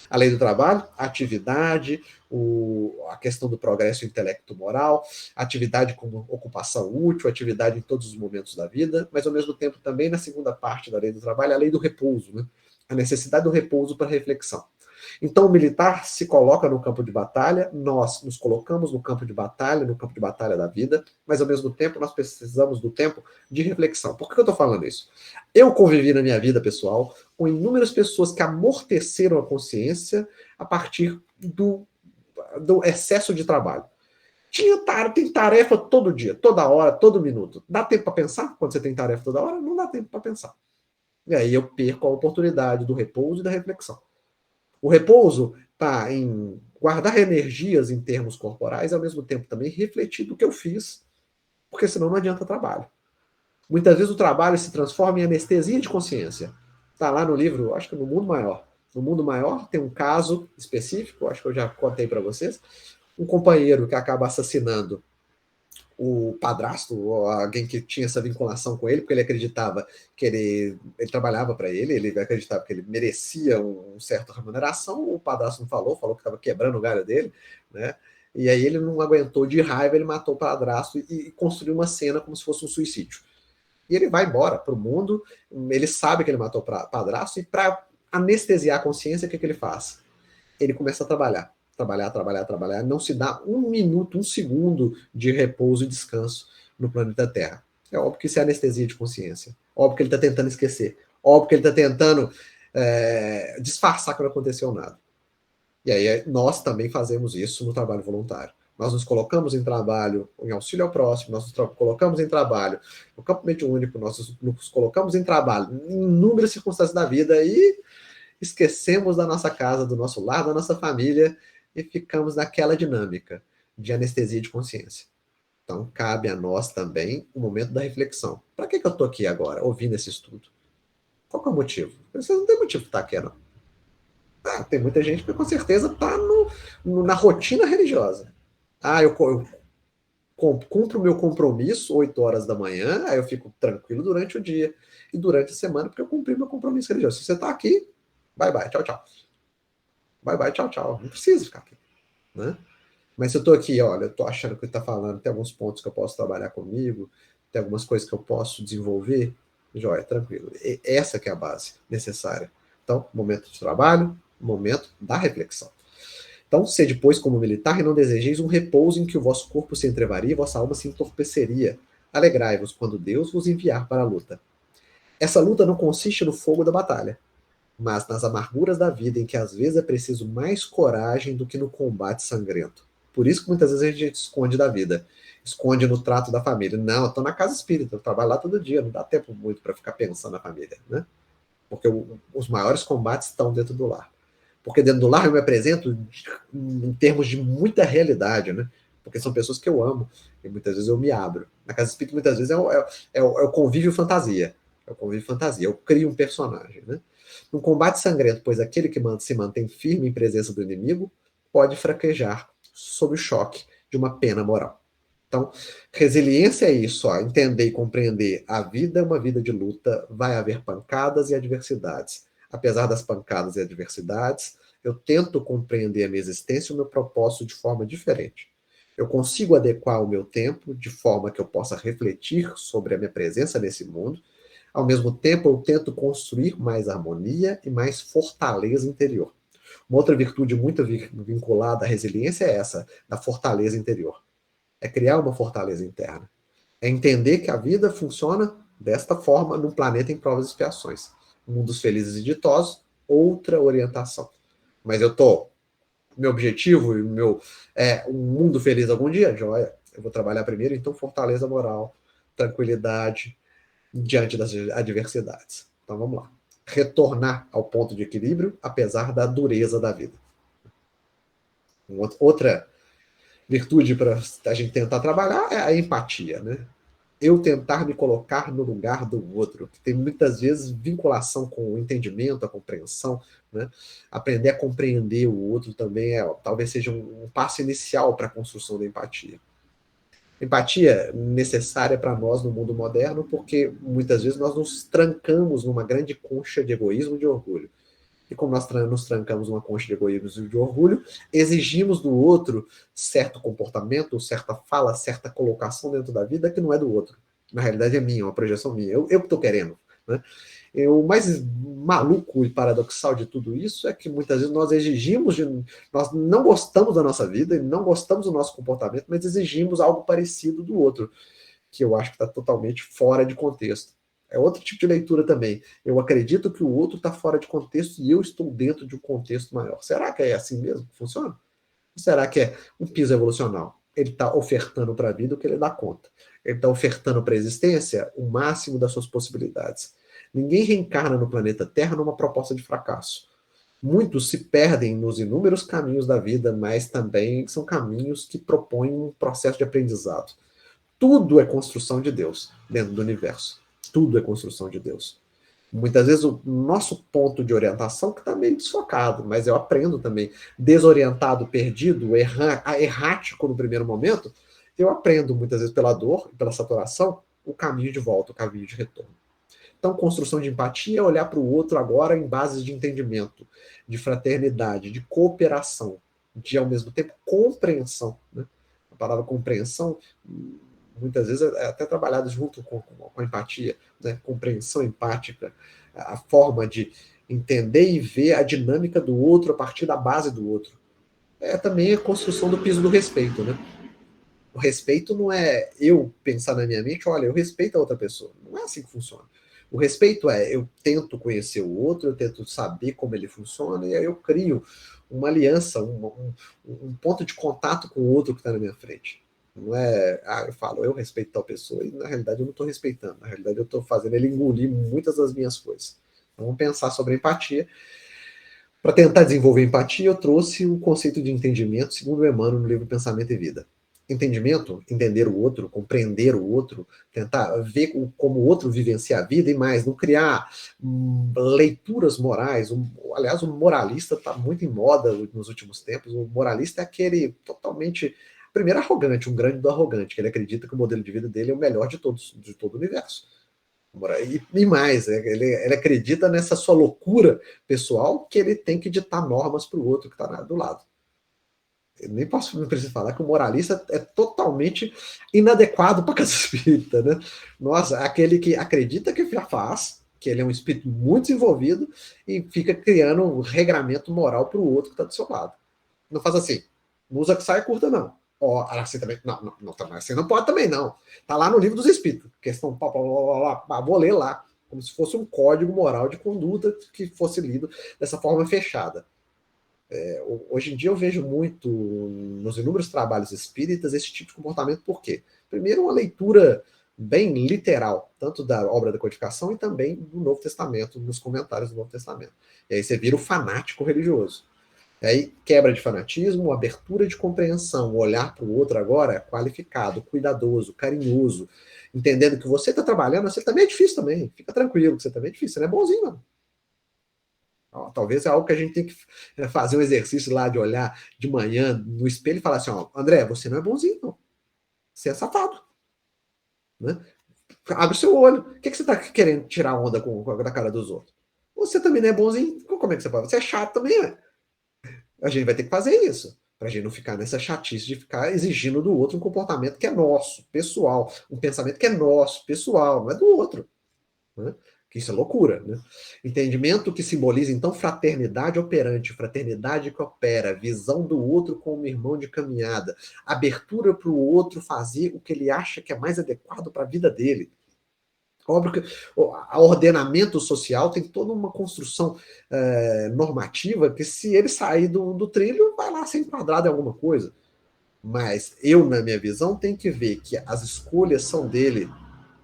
A lei do trabalho, a atividade, a questão do progresso intelecto-moral, atividade como ocupação útil, atividade em todos os momentos da vida, mas ao mesmo tempo também na segunda parte da lei do trabalho, a lei do repouso, né? A necessidade do repouso para reflexão. Então, o militar se coloca no campo de batalha, nós nos colocamos no campo de batalha da vida, mas ao mesmo tempo nós precisamos do tempo de reflexão. Por que eu estou falando isso? Eu convivi na minha vida pessoal com inúmeras pessoas que amorteceram a consciência a partir do excesso de trabalho. Tem tarefa todo dia, toda hora, todo minuto. Dá tempo para pensar quando você tem tarefa toda hora? Não dá tempo para pensar. E aí eu perco a oportunidade do repouso e da reflexão. O repouso está em guardar energias em termos corporais e ao mesmo tempo também refletir do que eu fiz, porque senão não adianta trabalho. Muitas vezes o trabalho se transforma em anestesia de consciência. Está lá no livro, acho que no Mundo Maior. No Mundo Maior tem um caso específico, acho que eu já contei para vocês, um companheiro que acaba assassinando o padrasto, ou alguém que tinha essa vinculação com ele, porque ele acreditava que ele trabalhava para ele acreditava que ele merecia uma certa remuneração, o padrasto não falou que estava quebrando o galho dele, né? E aí ele não aguentou de raiva, ele matou o padrasto e construiu uma cena como se fosse um suicídio. E ele vai embora para o mundo, ele sabe que ele matou o padrasto, e para anestesiar a consciência, o que ele faz? Ele começa a trabalhar, não se dá um minuto, um segundo de repouso e descanso no planeta Terra. É óbvio que isso é anestesia de consciência. Óbvio que ele está tentando esquecer. Óbvio que ele está tentando disfarçar que não aconteceu nada. E aí nós também fazemos isso no trabalho voluntário. Nós nos colocamos em trabalho em auxílio ao próximo, nós nos colocamos em trabalho no campo mediúnico, nós nos colocamos em trabalho em inúmeras circunstâncias da vida e esquecemos da nossa casa, do nosso lar, da nossa família e ficamos naquela dinâmica de anestesia de consciência. Então, cabe a nós também o momento da reflexão. Para que eu estou aqui agora, ouvindo esse estudo? Qual que é o motivo? Você não tem motivo para estar aqui, não. Tem muita gente que com certeza está na rotina religiosa. Eu cumpro o meu compromisso 8 horas da manhã, aí eu fico tranquilo durante o dia e durante a semana, porque eu cumpri meu compromisso religioso. Se você está aqui, bye bye, tchau, tchau. Bye bye, tchau, tchau. Não precisa ficar aqui, né? Mas se eu tô aqui, olha, eu tô achando que ele tá falando, tem alguns pontos que eu posso trabalhar comigo, tem algumas coisas que eu posso desenvolver, joia, tranquilo. E essa que é a base necessária. Então, momento de trabalho, momento da reflexão. Então, sede, pois, como militar, e não desejeis um repouso em que o vosso corpo se entrevaria e vossa alma se entorpeceria. Alegrai-vos quando Deus vos enviar para a luta. Essa luta não consiste no fogo da batalha, mas nas amarguras da vida em que às vezes é preciso mais coragem do que no combate sangrento. Por isso que muitas vezes a gente esconde da vida, esconde no trato da família. Não, eu tô na casa espírita, eu trabalho lá todo dia, não dá tempo muito para ficar pensando na família, né? Porque os maiores combates estão dentro do lar. Porque dentro do lar eu me apresento em termos de muita realidade, né? Porque são pessoas que eu amo e muitas vezes eu me abro. Na casa espírita, muitas vezes é o convívio fantasia. É o convívio fantasia. Eu crio um personagem, né? Num combate sangrento, pois aquele que se mantém firme em presença do inimigo pode fraquejar sob o choque de uma pena moral. Então, resiliência é isso, ó, entender e compreender. A vida é uma vida de luta, vai haver pancadas e adversidades. Apesar das pancadas e adversidades, eu tento compreender a minha existência e o meu propósito de forma diferente. Eu consigo adequar o meu tempo de forma que eu possa refletir sobre a minha presença nesse mundo. Ao mesmo tempo, eu tento construir mais harmonia e mais fortaleza interior. Uma outra virtude muito vinculada à resiliência é essa, da fortaleza interior. É criar uma fortaleza interna. É entender que a vida funciona desta forma num planeta em provas e expiações. Um mundo dos felizes e ditosos, outra orientação. Mas eu tô. Meu objetivo e meu é um mundo feliz algum dia, joia. Eu vou trabalhar primeiro, então fortaleza moral, tranquilidade diante das adversidades. Então vamos lá. Retornar ao ponto de equilíbrio, apesar da dureza da vida. Outra virtude para a gente tentar trabalhar é a empatia, né? Eu tentar me colocar no lugar do outro, que tem muitas vezes vinculação com o entendimento, a compreensão, né? Aprender a compreender o outro também talvez seja um passo inicial para a construção da empatia. Empatia necessária para nós no mundo moderno, porque muitas vezes nós nos trancamos numa grande concha de egoísmo e de orgulho. E como nós nos trancamos numa concha de egoísmo e de orgulho, exigimos do outro certo comportamento, certa fala, certa colocação dentro da vida que não é do outro. Na realidade é minha, uma projeção minha. Eu que estou querendo. Né? O mais maluco e paradoxal de tudo isso é que muitas vezes nós exigimos, nós não gostamos da nossa vida e não gostamos do nosso comportamento, mas exigimos algo parecido do outro, que eu acho que está totalmente fora de contexto. É outro tipo de leitura também. Eu acredito que o outro está fora de contexto e eu estou dentro de um contexto maior. Será que é assim mesmo que funciona? Ou será que é um piso evolucional? Ele está ofertando para a vida o que ele dá conta. Ele está ofertando para a existência o máximo das suas possibilidades. Ninguém reencarna no planeta Terra numa proposta de fracasso. Muitos se perdem nos inúmeros caminhos da vida, mas também são caminhos que propõem um processo de aprendizado. Tudo é construção de Deus dentro do universo. Tudo é construção de Deus. Muitas vezes o nosso ponto de orientação que está meio desfocado, mas eu aprendo também, desorientado, perdido, errático no primeiro momento, eu aprendo muitas vezes pela dor, pela saturação, o caminho de volta, o caminho de retorno. Então, construção de empatia é olhar para o outro agora em bases de entendimento, de fraternidade, de cooperação, de, ao mesmo tempo, compreensão. Né? A palavra compreensão, muitas vezes, é até trabalhada junto com a empatia, né? Compreensão empática, a forma de entender e ver a dinâmica do outro a partir da base do outro. É também a construção do piso do respeito, né? O respeito não é eu pensar na minha mente, olha, eu respeito a outra pessoa. Não é assim que funciona. O respeito é eu tento conhecer o outro, eu tento saber como ele funciona, e aí eu crio uma aliança, um ponto de contato com o outro que está na minha frente. Não é, eu falo, eu respeito tal pessoa, e na realidade eu não estou respeitando. Na realidade eu estou fazendo ele engolir muitas das minhas coisas. Então vamos pensar sobre empatia. Para tentar desenvolver empatia, eu trouxe o conceito de entendimento, segundo o Emmanuel no livro Pensamento e Vida. Entendimento, entender o outro, compreender o outro, tentar ver como o outro vivencia a vida e mais, não criar leituras morais. Aliás, o moralista está muito em moda nos últimos tempos. O moralista é aquele totalmente, primeiro, arrogante, um grande do arrogante, que ele acredita que o modelo de vida dele é o melhor de todos, de todo o universo. E mais, ele acredita nessa sua loucura pessoal que ele tem que ditar normas para o outro que está do lado. Eu nem posso, não preciso falar que o moralista é totalmente inadequado para a casa espírita, né? Nossa, aquele que acredita que já faz, que ele é um espírito muito desenvolvido e fica criando um regramento moral para o outro que está do seu lado. Não faz assim, não usa saia curta, não. Ó, assim também, não, assim não pode também, não. Tá lá no livro dos Espíritos, questão, vou ler lá, como se fosse um código moral de conduta que fosse lido dessa forma fechada. Hoje em dia eu vejo muito nos inúmeros trabalhos espíritas esse tipo de comportamento, por quê? Primeiro, uma leitura bem literal, tanto da obra da codificação e também do Novo Testamento, nos comentários do Novo Testamento. E aí você vira o fanático religioso. Aí quebra de fanatismo, abertura de compreensão, olhar para o outro agora qualificado, cuidadoso, carinhoso, entendendo que você está trabalhando, você também é difícil também. Fica tranquilo, que você também é difícil, você não é bonzinho, não. Ó, talvez é algo que a gente tem que fazer um exercício lá de olhar de manhã no espelho e falar assim, ó, André, você não é bonzinho, não. Você é safado. Né? Abre o seu olho. O que você está querendo tirar onda da cara dos outros? Você também não é bonzinho. Como é que você pode? Você é chato também, né? A gente vai ter que fazer isso. Para a gente não ficar nessa chatice de ficar exigindo do outro um comportamento que é nosso, pessoal. Um pensamento que é nosso, pessoal, não é do outro. Né? Que isso é loucura. Né? Entendimento que simboliza, então, fraternidade operante, fraternidade que opera, visão do outro como irmão de caminhada, abertura para o outro fazer o que ele acha que é mais adequado para a vida dele. Óbvio que o ordenamento social tem toda uma construção normativa que, se ele sair do trilho, vai lá ser enquadrado em alguma coisa. Mas eu, na minha visão, tenho que ver que as escolhas são dele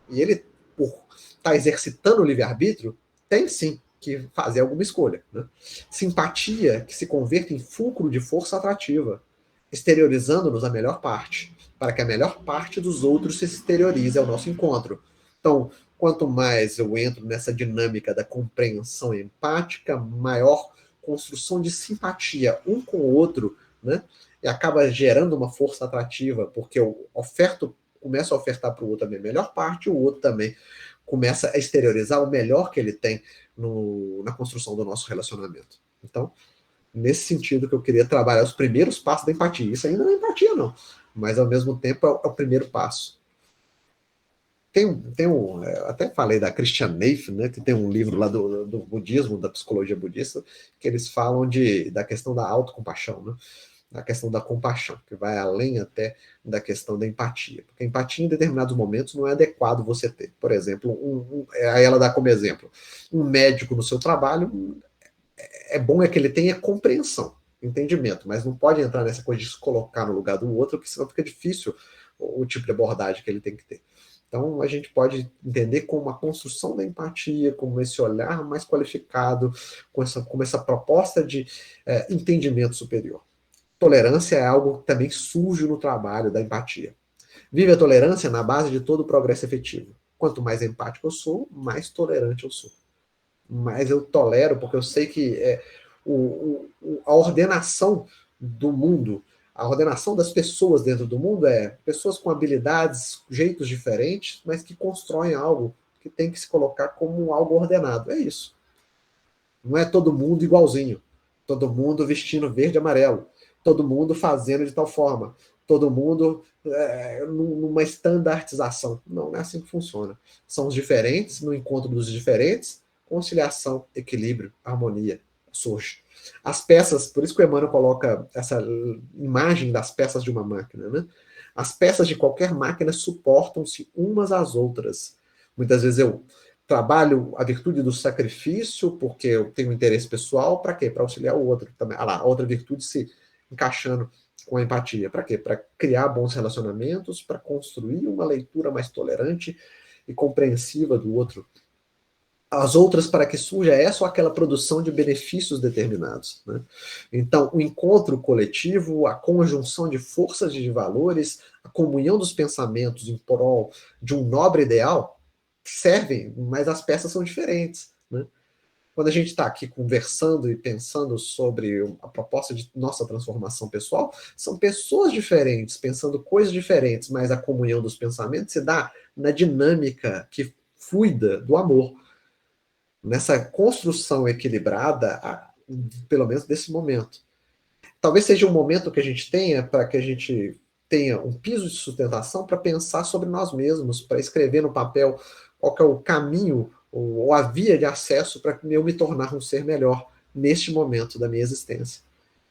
e ele, por estar exercitando o livre-arbítrio, tem sim que fazer alguma escolha. Né? Simpatia que se converte em fulcro de força atrativa, exteriorizando-nos a melhor parte, para que a melhor parte dos outros se exteriorize ao nosso encontro. Então, quanto mais eu entro nessa dinâmica da compreensão empática, maior construção de simpatia um com o outro, né? E acaba gerando uma força atrativa, porque eu começo a ofertar para o outro a minha melhor parte, e o outro também começa a exteriorizar o melhor que ele tem na construção do nosso relacionamento. Então, nesse sentido que eu queria trabalhar os primeiros passos da empatia. Isso ainda não é empatia, não, mas ao mesmo tempo é o primeiro passo. Até falei da Christian Neff, né, que tem um livro lá do budismo, da psicologia budista, que eles falam da questão da autocompaixão, né? Da questão da compaixão, que vai além até da questão da empatia. Porque a empatia, em determinados momentos, não é adequado você ter. Por exemplo, aí ela dá como exemplo, um médico no seu trabalho, é bom que ele tenha compreensão, entendimento, mas não pode entrar nessa coisa de se colocar no lugar do outro, porque senão fica difícil o tipo de abordagem que ele tem que ter. Então, a gente pode entender como a construção da empatia, como esse olhar mais qualificado, com essa proposta de entendimento superior. Tolerância é algo que também surge no trabalho da empatia. Vive a tolerância na base de todo o progresso efetivo. Quanto mais empático eu sou, mais tolerante eu sou. Mais eu tolero, porque eu sei que a ordenação do mundo, a ordenação das pessoas dentro do mundo é pessoas com habilidades, jeitos diferentes, mas que constroem algo que tem que se colocar como algo ordenado. É isso. Não é todo mundo igualzinho. Todo mundo vestindo verde e amarelo. Todo mundo fazendo de tal forma. Todo mundo numa estandartização. Não é assim que funciona. São os diferentes, no encontro dos diferentes, conciliação, equilíbrio, harmonia surge. As peças, por isso que o Emmanuel coloca essa imagem das peças de uma máquina, né? As peças de qualquer máquina suportam-se umas às outras. Muitas vezes eu trabalho a virtude do sacrifício, porque eu tenho um interesse pessoal, para quê? Para auxiliar o outro também. A outra virtude se encaixando com a empatia. Para quê? Para criar bons relacionamentos, para construir uma leitura mais tolerante e compreensiva do outro. As outras, para que surja essa ou aquela produção de benefícios determinados. Né? Então, o encontro coletivo, a conjunção de forças e de valores, a comunhão dos pensamentos em prol de um nobre ideal, servem, mas as peças são diferentes. Né? Quando a gente está aqui conversando e pensando sobre a proposta de nossa transformação pessoal, são pessoas diferentes, pensando coisas diferentes, mas a comunhão dos pensamentos se dá na dinâmica que fluida do amor, nessa construção equilibrada, pelo menos desse momento. Talvez seja um momento que a gente tenha para que a gente tenha um piso de sustentação para pensar sobre nós mesmos, para escrever no papel qual que é o caminho ou a via de acesso para eu me tornar um ser melhor neste momento da minha existência.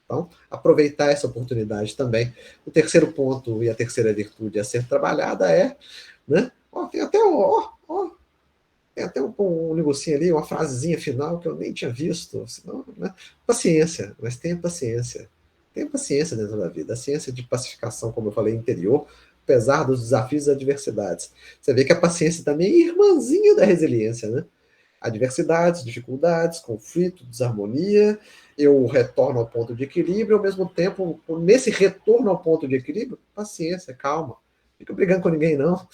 Então, aproveitar essa oportunidade também. O terceiro ponto e a terceira virtude a ser trabalhada né? Tem até tem até um negocinho ali, uma frasezinha final que eu nem tinha visto. Senão, né? Paciência, mas tenha paciência. Tenha paciência dentro da vida. A ciência de pacificação, como eu falei, interior, apesar dos desafios e adversidades. Você vê que a paciência também é irmãzinha da resiliência, né? Adversidades, dificuldades, conflito, desarmonia, eu retorno ao ponto de equilíbrio, ao mesmo tempo, nesse retorno ao ponto de equilíbrio, paciência, calma. Não fica brigando com ninguém, não.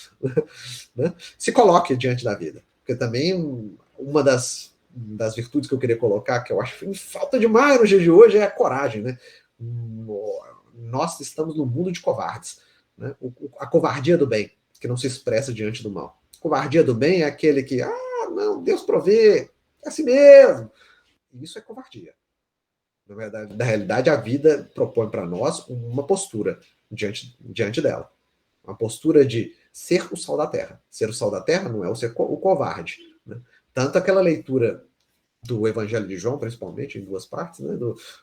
Né? Se coloque diante da vida. Porque também uma das virtudes que eu queria colocar, que eu acho que falta demais no dia de hoje, é a coragem. Né? Nós estamos no mundo de covardes. Né? A covardia do bem, que não se expressa diante do mal. A covardia do bem é aquele que, não, Deus provê, é assim mesmo. Isso é covardia. Na verdade, na realidade, a vida propõe para nós uma postura diante dela. Uma postura de ser o sal da terra. Ser o sal da terra não é o ser o covarde. Né? Tanto aquela leitura do Evangelho de João, principalmente, em duas partes, né?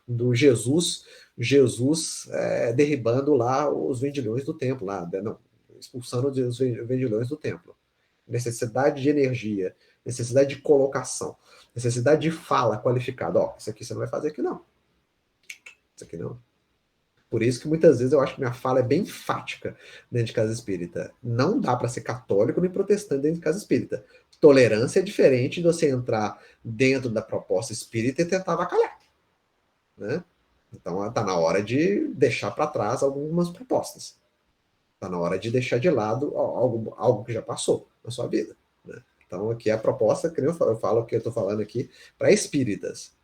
do Jesus derribando lá os vendilhões do templo, expulsando os vendilhões do templo. Necessidade de energia, necessidade de colocação, necessidade de fala qualificada. Isso aqui você não vai fazer aqui, não. Isso aqui não. Por isso que muitas vezes eu acho que minha fala é bem enfática dentro de casa espírita. Não dá para ser católico nem protestante dentro de casa espírita. Tolerância é diferente de você entrar dentro da proposta espírita e tentar avacalhar. Né? Então está na hora de deixar para trás algumas propostas. Está na hora de deixar de lado algo que já passou na sua vida. Né? Então aqui é a proposta, que eu falo que eu estou falando aqui, para espíritas.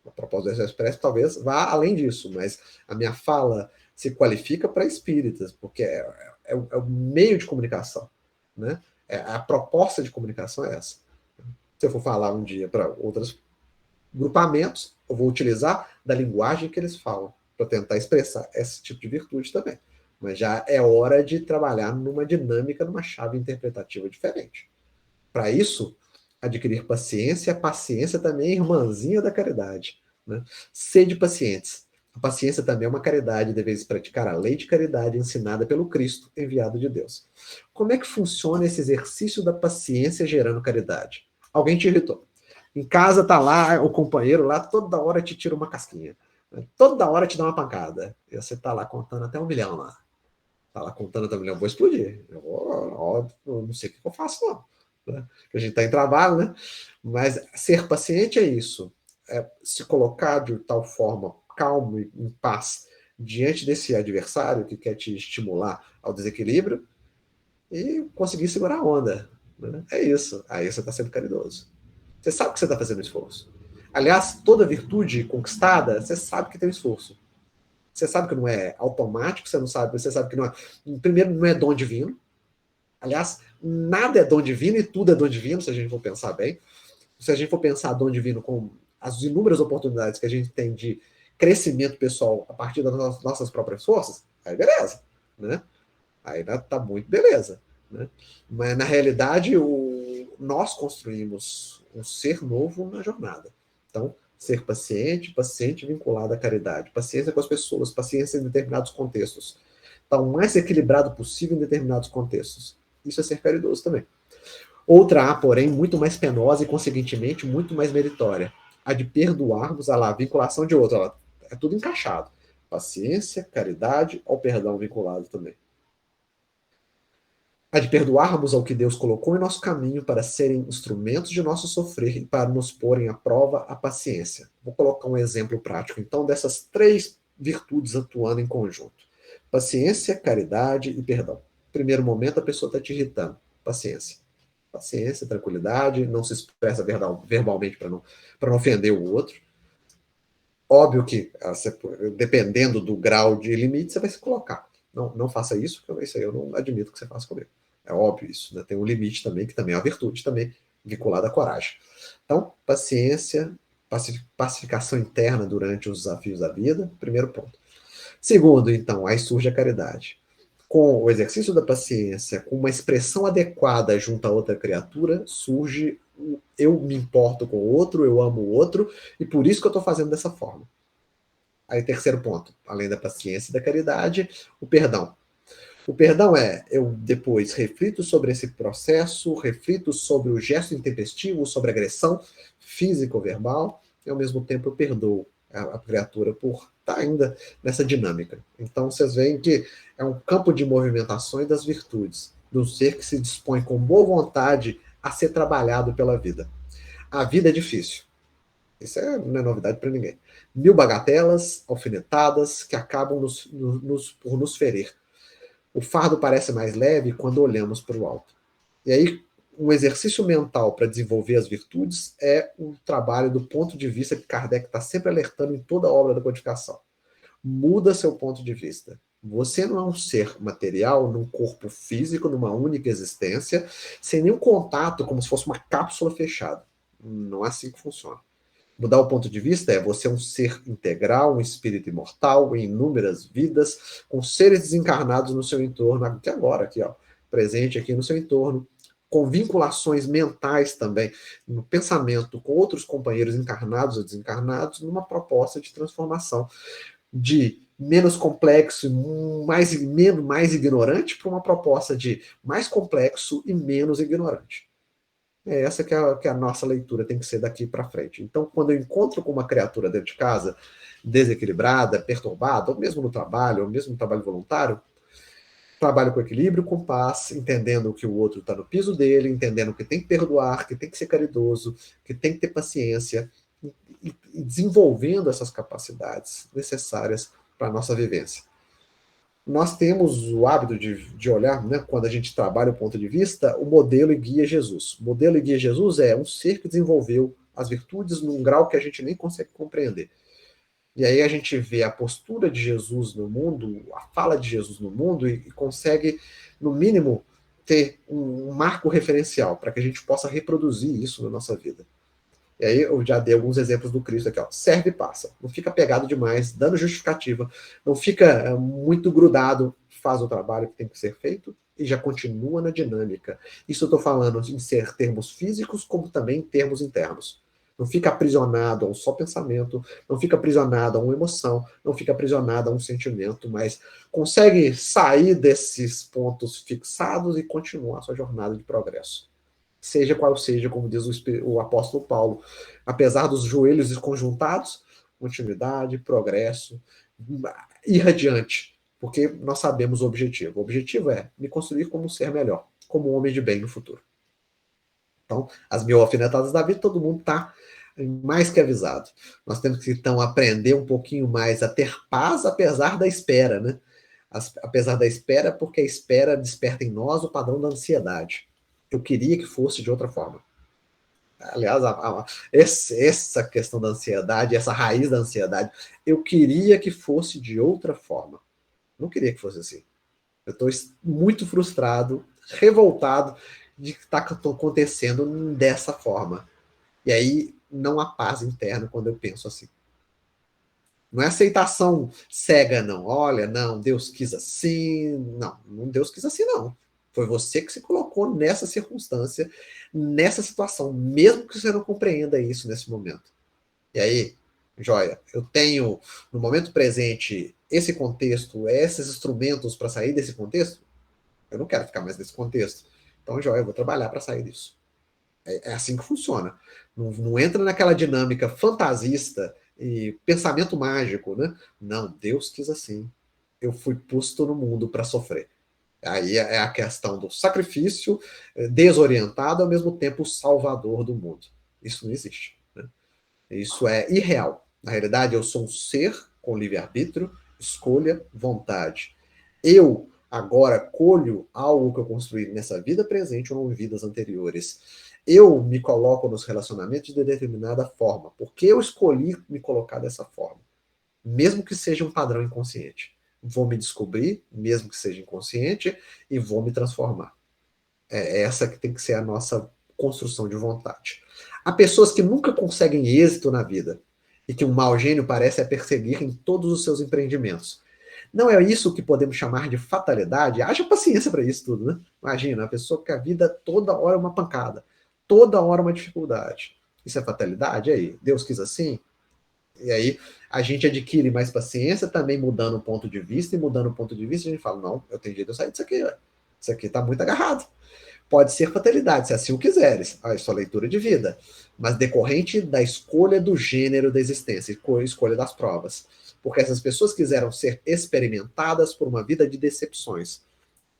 A proposta do Expresso talvez vá além disso, mas a minha fala se qualifica para espíritas, porque é o meio de comunicação. Né? A proposta de comunicação é essa. Se eu for falar um dia para outros grupamentos, eu vou utilizar da linguagem que eles falam, para tentar expressar esse tipo de virtude também. Mas já é hora de trabalhar numa dinâmica, numa chave interpretativa diferente. Para isso, adquirir paciência. A paciência também é irmãzinha da caridade. Né? Sede pacientes. A paciência também é uma caridade, deveis praticar a lei de caridade ensinada pelo Cristo, enviado de Deus. Como é que funciona esse exercício da paciência gerando caridade? Alguém te irritou. Em casa tá lá o companheiro lá, toda hora te tira uma casquinha. Toda hora te dá uma pancada. E você tá lá contando até 1 milhão lá. Tá lá contando até 1 milhão, eu vou explodir. Eu não sei o que eu faço, não. Né? A gente está em trabalho, né? Mas ser paciente é isso. É se colocar de tal forma calmo e em paz diante desse adversário que quer te estimular ao desequilíbrio e conseguir segurar a onda. Né? É isso. Aí você está sendo caridoso. Você sabe que você está fazendo esforço. Aliás, toda virtude conquistada, você sabe que tem um esforço. Você sabe que não é automático, você sabe que não é. Primeiro, não é dom divino. Aliás, nada é dom divino e tudo é dom divino, se a gente for pensar bem. Se a gente for pensar dom divino com as inúmeras oportunidades que a gente tem de crescimento pessoal a partir das nossas próprias forças, aí beleza. Né? Aí tá muito beleza. Né? Mas, na realidade, nós construímos um ser novo na jornada. Então, ser paciente vinculado à caridade, paciência com as pessoas, paciência em determinados contextos. Tá o mais equilibrado possível em determinados contextos. Isso é ser caridoso também. Outra, porém, muito mais penosa e, consequentemente, muito mais meritória. A de perdoarmos a vinculação de outro. É tudo encaixado. Paciência, caridade, ao perdão vinculado também. A de perdoarmos ao que Deus colocou em nosso caminho para serem instrumentos de nosso sofrer e para nos porem à prova a paciência. Vou colocar um exemplo prático, então, dessas 3 virtudes atuando em conjunto. Paciência, caridade e perdão. Primeiro momento, a pessoa está te irritando. Paciência. Paciência, tranquilidade, não se expressa verbalmente para não ofender o outro. Óbvio que, dependendo do grau de limite, você vai se colocar. Não faça isso, porque isso aí eu não admito que você faça comigo. É óbvio isso, né? Tem um limite também, que também é uma virtude também, vinculada à coragem. Então, paciência, pacificação interna durante os desafios da vida, primeiro ponto. Segundo, então, aí surge a caridade. Com o exercício da paciência, com uma expressão adequada junto a outra criatura, surge eu me importo com o outro, eu amo o outro, e por isso que eu estou fazendo dessa forma. Aí, terceiro ponto, além da paciência e da caridade, o perdão. O perdão eu depois reflito sobre esse processo, reflito sobre o gesto intempestivo, sobre a agressão física ou verbal, e ao mesmo tempo eu perdoo. a criatura por estar ainda nessa dinâmica. Então, vocês veem que é um campo de movimentações das virtudes, do ser que se dispõe com boa vontade a ser trabalhado pela vida. A vida é difícil. Isso não é novidade para ninguém. Mil bagatelas, alfinetadas, que acabam por nos ferir. O fardo parece mais leve quando olhamos para o alto. E aí, um exercício mental para desenvolver as virtudes é o trabalho do ponto de vista que Kardec está sempre alertando em toda a obra da codificação. Muda seu ponto de vista. Você não é um ser material num corpo físico, numa única existência, sem nenhum contato, como se fosse uma cápsula fechada. Não é assim que funciona. Mudar o ponto de vista é você é um ser integral, um espírito imortal, em inúmeras vidas, com seres desencarnados no seu entorno, aqui agora, aqui, ó, presente aqui no seu entorno, com vinculações mentais também, no pensamento com outros companheiros encarnados ou desencarnados, numa proposta de transformação de menos complexo e mais ignorante para uma proposta de mais complexo e menos ignorante. É essa que a nossa leitura tem que ser daqui para frente. Então, quando eu encontro com uma criatura dentro de casa, desequilibrada, perturbada, ou mesmo no trabalho, ou mesmo no trabalho voluntário, trabalho com equilíbrio, com paz, entendendo que o outro está no piso dele, entendendo que tem que perdoar, que tem que ser caridoso, que tem que ter paciência, e desenvolvendo essas capacidades necessárias para a nossa vivência. Nós temos o hábito de olhar, né, quando a gente trabalha o ponto de vista, o modelo e guia Jesus. O modelo e guia Jesus é um ser que desenvolveu as virtudes num grau que a gente nem consegue compreender. E aí a gente vê a postura de Jesus no mundo, a fala de Jesus no mundo, e consegue, no mínimo, ter um marco referencial para que a gente possa reproduzir isso na nossa vida. E aí eu já dei alguns exemplos do Cristo aqui, ó. Serve e passa. Não fica pegado demais, dando justificativa. Não fica muito grudado, faz o trabalho que tem que ser feito e já continua na dinâmica. Isso eu estou falando em ser termos físicos, como também em termos internos. Não fica aprisionado a um só pensamento, não fica aprisionado a uma emoção, não fica aprisionado a um sentimento, mas consegue sair desses pontos fixados e continuar a sua jornada de progresso. Seja qual seja, como diz o apóstolo Paulo, apesar dos joelhos desconjuntados, continuidade, progresso, irradiante, porque nós sabemos o objetivo. O objetivo é me construir como um ser melhor, como um homem de bem no futuro. Então, as mil alfinetadas da vida, todo mundo está mais que avisado. Nós temos que, então, aprender um pouquinho mais a ter paz, apesar da espera, né? Apesar da espera, porque a espera desperta em nós o padrão da ansiedade. Eu queria que fosse de outra forma. Aliás, essa questão da ansiedade, essa raiz da ansiedade, eu queria que fosse de outra forma. Não queria que fosse assim. Eu estou muito frustrado, revoltado de que está acontecendo dessa forma. E aí não há paz interna quando eu penso assim. Não é aceitação cega, não. Olha, não, Deus quis assim. Não, Deus quis assim, não. Foi você que se colocou nessa circunstância, nessa situação, mesmo que você não compreenda isso nesse momento. E aí, joia, eu tenho no momento presente esse contexto, esses instrumentos para sair desse contexto? Eu não quero ficar mais nesse contexto. Então, joia, eu vou trabalhar para sair disso. É assim que funciona. Não entra naquela dinâmica fantasista e pensamento mágico, né? Não, Deus quis assim. Eu fui posto no mundo para sofrer. Aí é a questão do sacrifício desorientado, ao mesmo tempo salvador do mundo. Isso não existe. Né? Isso é irreal. Na realidade, eu sou um ser com livre-arbítrio, escolha, vontade. Eu agora colho algo que eu construí nessa vida presente ou em vidas anteriores. Eu me coloco nos relacionamentos de determinada forma, porque eu escolhi me colocar dessa forma, mesmo que seja um padrão inconsciente. Vou me descobrir, mesmo que seja inconsciente, e vou me transformar. É essa que tem que ser a nossa construção de vontade. Há pessoas que nunca conseguem êxito na vida e que um mau gênio parece perseguir em todos os seus empreendimentos. Não é isso que podemos chamar de fatalidade? Haja paciência para isso tudo, né? Imagina, a pessoa que a vida toda hora é uma pancada, toda hora uma dificuldade. Isso é fatalidade? E aí, Deus quis assim? E aí a gente adquire mais paciência, também mudando o ponto de vista, e mudando o ponto de vista, a gente fala, não, eu tenho jeito de sair disso aqui, ó. Isso aqui tá muito agarrado. Pode ser fatalidade, se assim o quiseres, a sua leitura de vida, mas decorrente da escolha do gênero da existência, escolha das provas. Porque essas pessoas quiseram ser experimentadas por uma vida de decepções.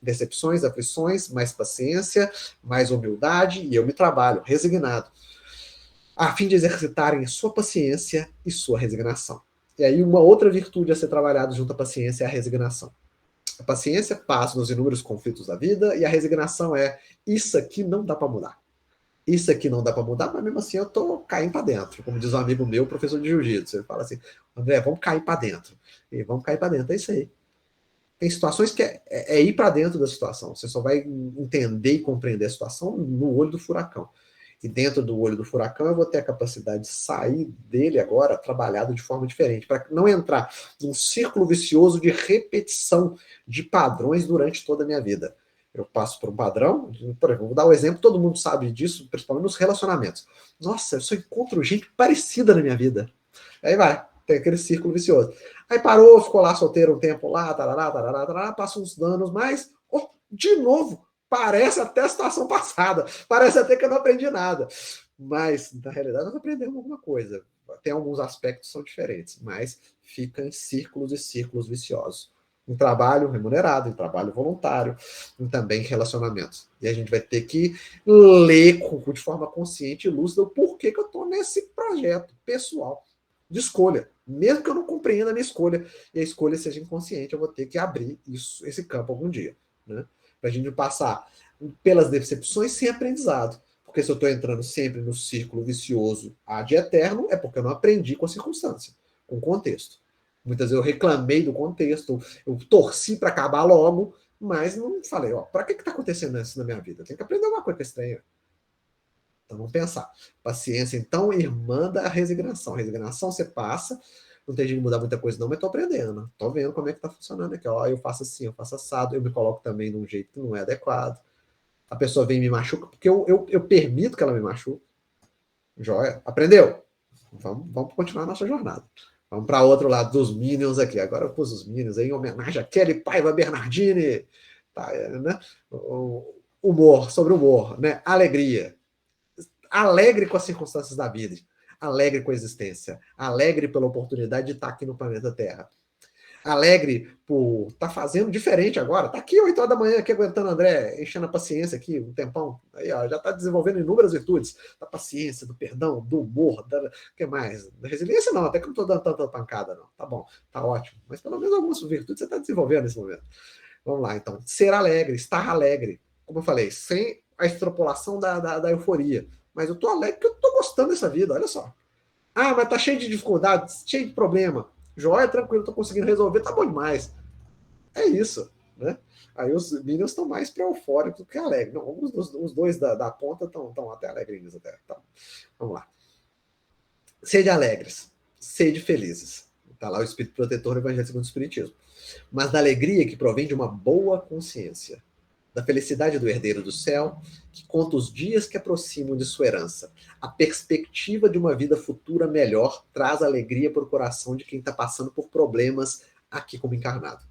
Decepções, aflições, mais paciência, mais humildade, e eu me trabalho, resignado, a fim de exercitarem sua paciência e sua resignação. E aí uma outra virtude a ser trabalhada junto à paciência é a resignação. A paciência passa nos inúmeros conflitos da vida e a resignação é isso aqui não dá para mudar. Isso aqui não dá para mudar, mas mesmo assim eu tô caindo para dentro. Como diz um amigo meu, professor de jiu-jitsu, ele fala assim: André, vamos cair para dentro. E vamos cair para dentro, é isso aí. Tem situações que é ir para dentro da situação. Você só vai entender e compreender a situação no olho do furacão. E dentro do olho do furacão eu vou ter a capacidade de sair dele agora trabalhado de forma diferente, para não entrar num círculo vicioso de repetição de padrões durante toda a minha vida. Eu passo por um padrão, por exemplo, vou dar um exemplo, todo mundo sabe disso, principalmente nos relacionamentos. Nossa, eu só encontro gente parecida na minha vida. Aí vai, tem aquele círculo vicioso. Aí parou, ficou lá solteiro um tempo lá, tarará, tarará, tarará, passa uns anos mais, oh, de novo, parece até a situação passada, parece até que eu não aprendi nada. Mas, na realidade, nós aprendemos alguma coisa. Tem alguns aspectos que são diferentes, mas fica em círculos e círculos viciosos. Em trabalho remunerado, em trabalho voluntário, e também em relacionamentos. E a gente vai ter que ler de forma consciente e lúcida o porquê que eu estou nesse projeto pessoal de escolha. Mesmo que eu não compreenda a minha escolha, e a escolha seja inconsciente, eu vou ter que abrir esse campo algum dia. Né? Para a gente passar pelas decepções sem aprendizado. Porque se eu estou entrando sempre no círculo vicioso ad eterno, é porque eu não aprendi com a circunstância, com o contexto. Muitas vezes eu reclamei do contexto, eu torci para acabar logo, mas não falei, ó, para que está acontecendo isso na minha vida? Eu tenho que aprender uma coisa estranha. Então vamos pensar. Paciência, então, irmã da resignação. Resignação você passa, não tem jeito de mudar muita coisa, não, mas estou aprendendo. Estou vendo como é que está funcionando aqui. Ó, eu faço assim, eu faço assado, eu me coloco também de um jeito que não é adequado. A pessoa vem e me machuca, porque eu permito que ela me machuque. Joia. Aprendeu? Vamos continuar a nossa jornada. Vamos para outro lado dos Minions aqui. Agora eu pus os Minions aí em homenagem a Kelly Paiva Bernardini. Tá, né? Humor, sobre humor, né? Alegria. Alegre com as circunstâncias da vida. Alegre com a existência. Alegre pela oportunidade de estar aqui no planeta Terra. Alegre por estar fazendo diferente agora. Tá aqui 8 horas da manhã, aqui aguentando André, enchendo a paciência aqui, um tempão. Aí, ó, já está desenvolvendo inúmeras virtudes. Da paciência, do perdão, do humor, da que mais? Da resiliência não, até que não estou dando tanta pancada, não. Tá bom, tá ótimo. Mas pelo menos algumas virtudes você está desenvolvendo nesse momento. Vamos lá, então. Ser alegre, estar alegre. Como eu falei, sem a extrapolação da euforia. Mas eu tô alegre porque eu tô gostando dessa vida, olha só. Ah, mas tá cheio de dificuldades, cheio de problema. Joia, tranquilo, tô conseguindo resolver, tá bom demais. É isso, né? Aí os Minions estão mais para eufóricos do que alegres. Não, os dois da ponta estão até alegrinhos. Até. Tá. Vamos lá. Sede alegres, sede felizes. Está lá o Espírito Protetor do Evangelho segundo o Espiritismo. Mas da alegria que provém de uma boa consciência, da felicidade do herdeiro do céu, que conta os dias que aproximam de sua herança. A perspectiva de uma vida futura melhor traz alegria para o coração de quem está passando por problemas aqui como encarnado.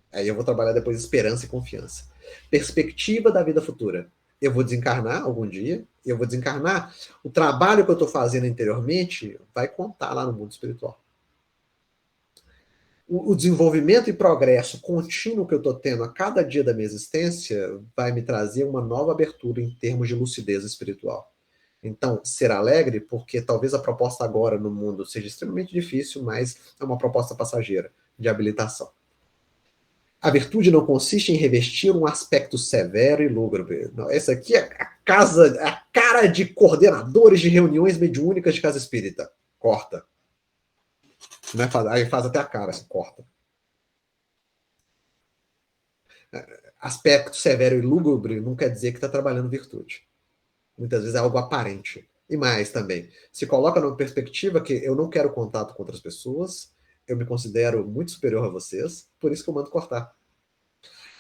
Aí eu vou trabalhar depois esperança e confiança. Perspectiva da vida futura. Eu vou desencarnar algum dia, eu vou desencarnar. O trabalho que eu estou fazendo anteriormente vai contar lá no mundo espiritual. O desenvolvimento e progresso contínuo que eu estou tendo a cada dia da minha existência vai me trazer uma nova abertura em termos de lucidez espiritual. Então, ser alegre, porque talvez a proposta agora no mundo seja extremamente difícil, mas é uma proposta passageira de habilitação. A virtude não consiste em revestir um aspecto severo e lúgubre. Não, essa aqui é a cara de coordenadores de reuniões mediúnicas de casa espírita. Corta. Né? Aí faz até a cara, assim, corta. Aspecto severo e lúgubre não quer dizer que está trabalhando virtude. Muitas vezes é algo aparente. E mais também, se coloca numa perspectiva que eu não quero contato com outras pessoas, eu me considero muito superior a vocês, por isso que eu mando cortar.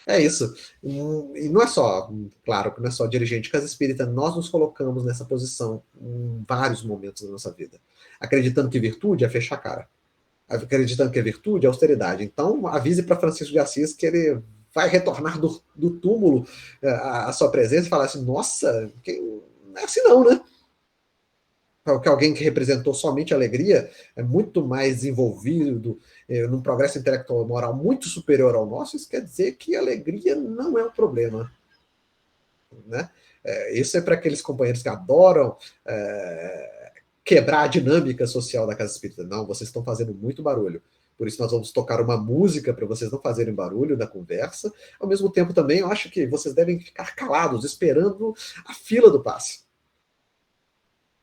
É isso. E não é só, claro que não é só dirigente de casa espírita, nós nos colocamos nessa posição em vários momentos da nossa vida. Acreditando que virtude é fechar a cara. Acreditando que a virtude é austeridade. Então, avise para Francisco de Assis que ele vai retornar do túmulo a sua presença e falar assim, nossa, não é assim não, né? Que alguém que representou somente alegria é muito mais desenvolvido, num progresso intelectual e moral muito superior ao nosso, isso quer dizer que alegria não é o problema. Né? Isso é para aqueles companheiros que adoram quebrar a dinâmica social da casa espírita. Não, vocês estão fazendo muito barulho. Por isso nós vamos tocar uma música para vocês não fazerem barulho na conversa. Ao mesmo tempo também, eu acho que vocês devem ficar calados, esperando a fila do passe.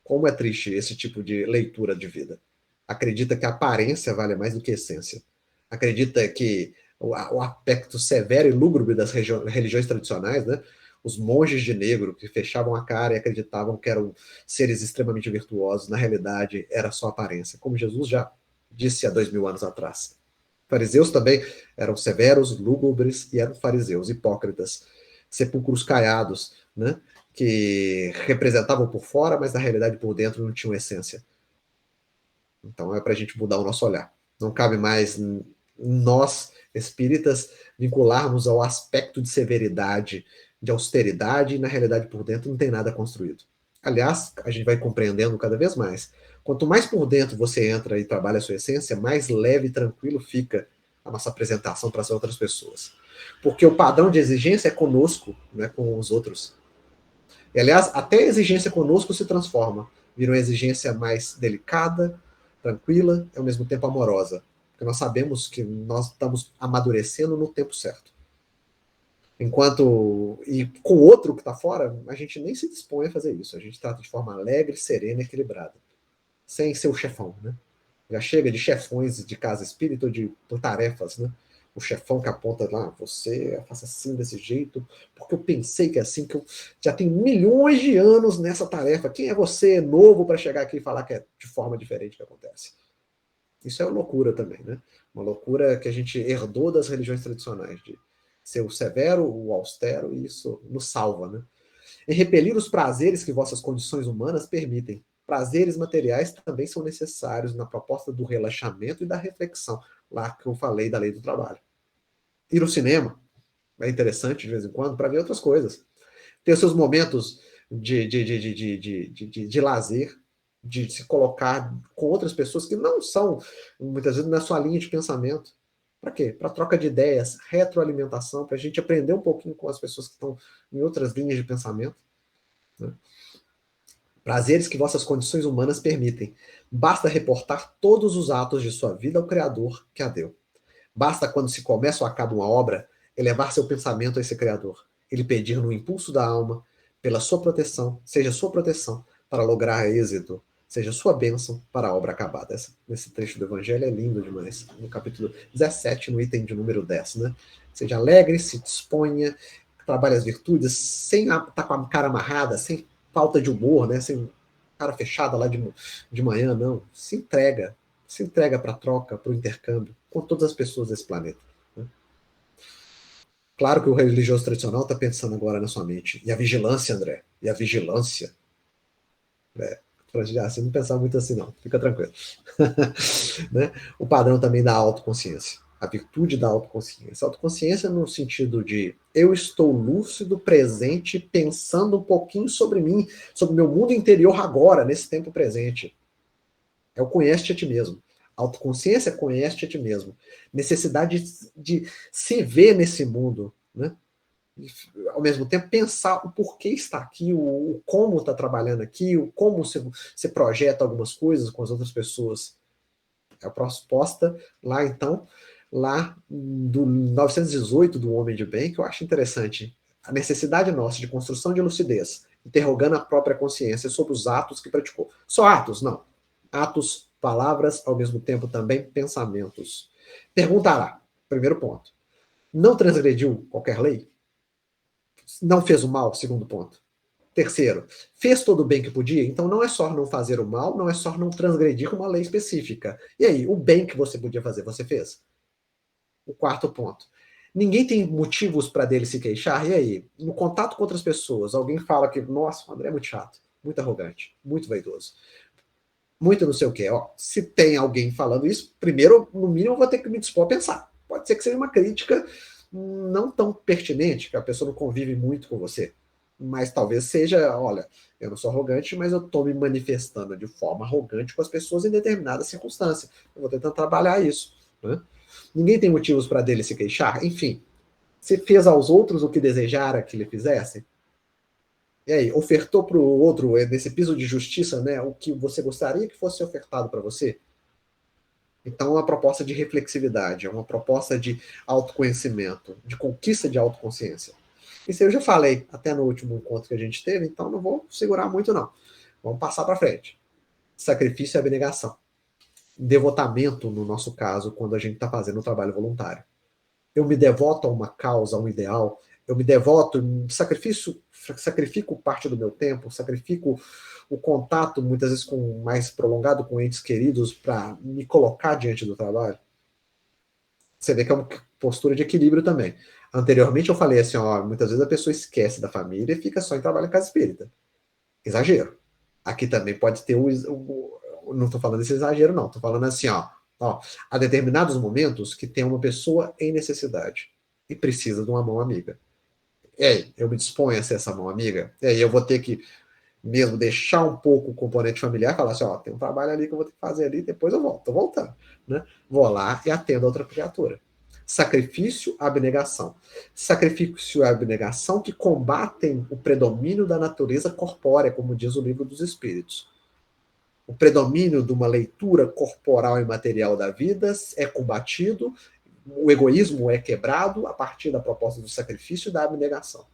Como é triste esse tipo de leitura de vida. Acredita que a aparência vale mais do que a essência. Acredita que o aspecto severo e lúgubre das religiões tradicionais, né? Os monges de negro que fechavam a cara e acreditavam que eram seres extremamente virtuosos, na realidade era só aparência, como Jesus já disse há 2000 anos atrás. Fariseus também eram severos, lúgubres e eram fariseus, hipócritas, sepulcros caiados, né? Que representavam por fora, mas na realidade por dentro não tinham essência. Então é para a gente mudar o nosso olhar. Não cabe mais nós, espíritas, vincularmos ao aspecto de severidade, de austeridade, e na realidade por dentro não tem nada construído. Aliás, a gente vai compreendendo cada vez mais. Quanto mais por dentro você entra e trabalha a sua essência, mais leve e tranquilo fica a nossa apresentação para as outras pessoas. Porque o padrão de exigência é conosco, não é com os outros. E, aliás, até a exigência conosco se transforma. Vira uma exigência mais delicada, tranquila e, ao mesmo tempo, amorosa. Porque nós sabemos que nós estamos amadurecendo no tempo certo. Enquanto. E com o outro que está fora, a gente nem se dispõe a fazer isso. A gente trata de forma alegre, serena e equilibrada. Sem ser o chefão, né? Já chega de chefões de casa espírita ou de por tarefas, né? O chefão que aponta lá, você faça assim, desse jeito, porque eu pensei que é assim, que eu já tenho milhões de anos nessa tarefa. Quem é você, novo, para chegar aqui e falar que é de forma diferente que acontece? Isso é uma loucura também, né? Uma loucura que a gente herdou das religiões tradicionais, de ser o severo, o austero, e isso nos salva, né? E repelir os prazeres que vossas condições humanas permitem. Prazeres materiais também são necessários na proposta do relaxamento e da reflexão, lá que eu falei da lei do trabalho. Ir ao cinema é interessante de vez em quando para ver outras coisas. Ter os seus momentos de lazer, de se colocar com outras pessoas que não são, muitas vezes, na sua linha de pensamento. Para quê? Para troca de ideias, retroalimentação, para a gente aprender um pouquinho com as pessoas que estão em outras linhas de pensamento. Né? Prazeres que vossas condições humanas permitem. Basta reportar todos os atos de sua vida ao Criador que a deu. Basta, quando se começa ou acaba uma obra, elevar seu pensamento a esse Criador. Ele pedir no impulso da alma, pela sua proteção, seja sua proteção para lograr êxito, seja sua bênção para a obra acabada. Esse trecho do Evangelho é lindo demais. No capítulo 17, no item de número 10. Né? Seja alegre, se disponha, trabalhe as virtudes, sem estar com a cara amarrada, sem falta de humor, né? Sem cara fechada lá de manhã, não. Se entrega para a troca, para o intercâmbio, com todas as pessoas desse planeta. Né? Claro que o religioso tradicional está pensando agora na sua mente. E a vigilância, André? E a vigilância? Você não pensar muito assim, não. Fica tranquilo. Né? O padrão também da autoconsciência. A virtude da autoconsciência. Autoconsciência no sentido de eu estou lúcido, presente, pensando um pouquinho sobre mim, sobre o meu mundo interior agora, nesse tempo presente. É o conhece-te a ti mesmo. Autoconsciência, conhece-te a ti mesmo. Necessidade de se ver nesse mundo, né? E, ao mesmo tempo, pensar o porquê está aqui, o como está trabalhando aqui, o como você projeta algumas coisas com as outras pessoas. É a proposta lá, então, lá do 918 do Homem de Bem, que eu acho interessante. A necessidade nossa de construção de lucidez, interrogando a própria consciência sobre os atos que praticou. Só atos? Não. Atos, palavras, ao mesmo tempo também pensamentos. Perguntará, primeiro ponto, não transgrediu qualquer lei? Não fez o mal, segundo ponto. Terceiro, fez todo o bem que podia? Então não é só não fazer o mal, não é só não transgredir uma lei específica. E aí, o bem que você podia fazer, você fez? O quarto ponto. Ninguém tem motivos para dele se queixar? E aí, no contato com outras pessoas, alguém fala que, nossa, o André é muito chato, muito arrogante, muito vaidoso, muito não sei o quê. Ó, se tem alguém falando isso, primeiro, no mínimo, eu vou ter que me dispor a pensar. Pode ser que seja uma crítica não tão pertinente, que a pessoa não convive muito com você, mas talvez seja, olha, eu não sou arrogante, mas eu estou me manifestando de forma arrogante com as pessoas em determinada circunstância. Eu vou tentar trabalhar isso. Né? Ninguém tem motivos para dele se queixar. Enfim, você fez aos outros o que desejara que lhe fizessem? E aí, ofertou para o outro, nesse piso de justiça, né, o que você gostaria que fosse ofertado para você? Então, é uma proposta de reflexividade, é uma proposta de autoconhecimento, de conquista de autoconsciência. Isso eu já falei até no último encontro que a gente teve, então não vou segurar muito, não. Vamos passar para frente. Sacrifício e abnegação. Devotamento, no nosso caso, quando a gente está fazendo um trabalho voluntário. Eu me devoto a uma causa, a um ideal, eu me devoto, sacrifico parte do meu tempo, sacrifico o contato, muitas vezes com mais prolongado com entes queridos, para me colocar diante do trabalho. Você vê que é uma postura de equilíbrio também. Anteriormente eu falei assim, ó, muitas vezes a pessoa esquece da família e fica só em trabalho em casa espírita. Exagero. Aqui também pode ter não estou falando esse exagero, não. Estou falando assim, ó, há determinados momentos que tem uma pessoa em necessidade e precisa de uma mão amiga. E aí, eu me disponho a ser essa mão amiga? E aí eu vou ter que mesmo deixar um pouco o componente familiar, falar assim, ó, tem um trabalho ali que eu vou ter que fazer ali, depois eu volto, tô voltando, né? Vou lá e atendo a outra criatura. Sacrifício, abnegação. Sacrifício e abnegação que combatem o predomínio da natureza corpórea, como diz o livro dos Espíritos. O predomínio de uma leitura corporal e material da vida é combatido, o egoísmo é quebrado a partir da proposta do sacrifício e da abnegação.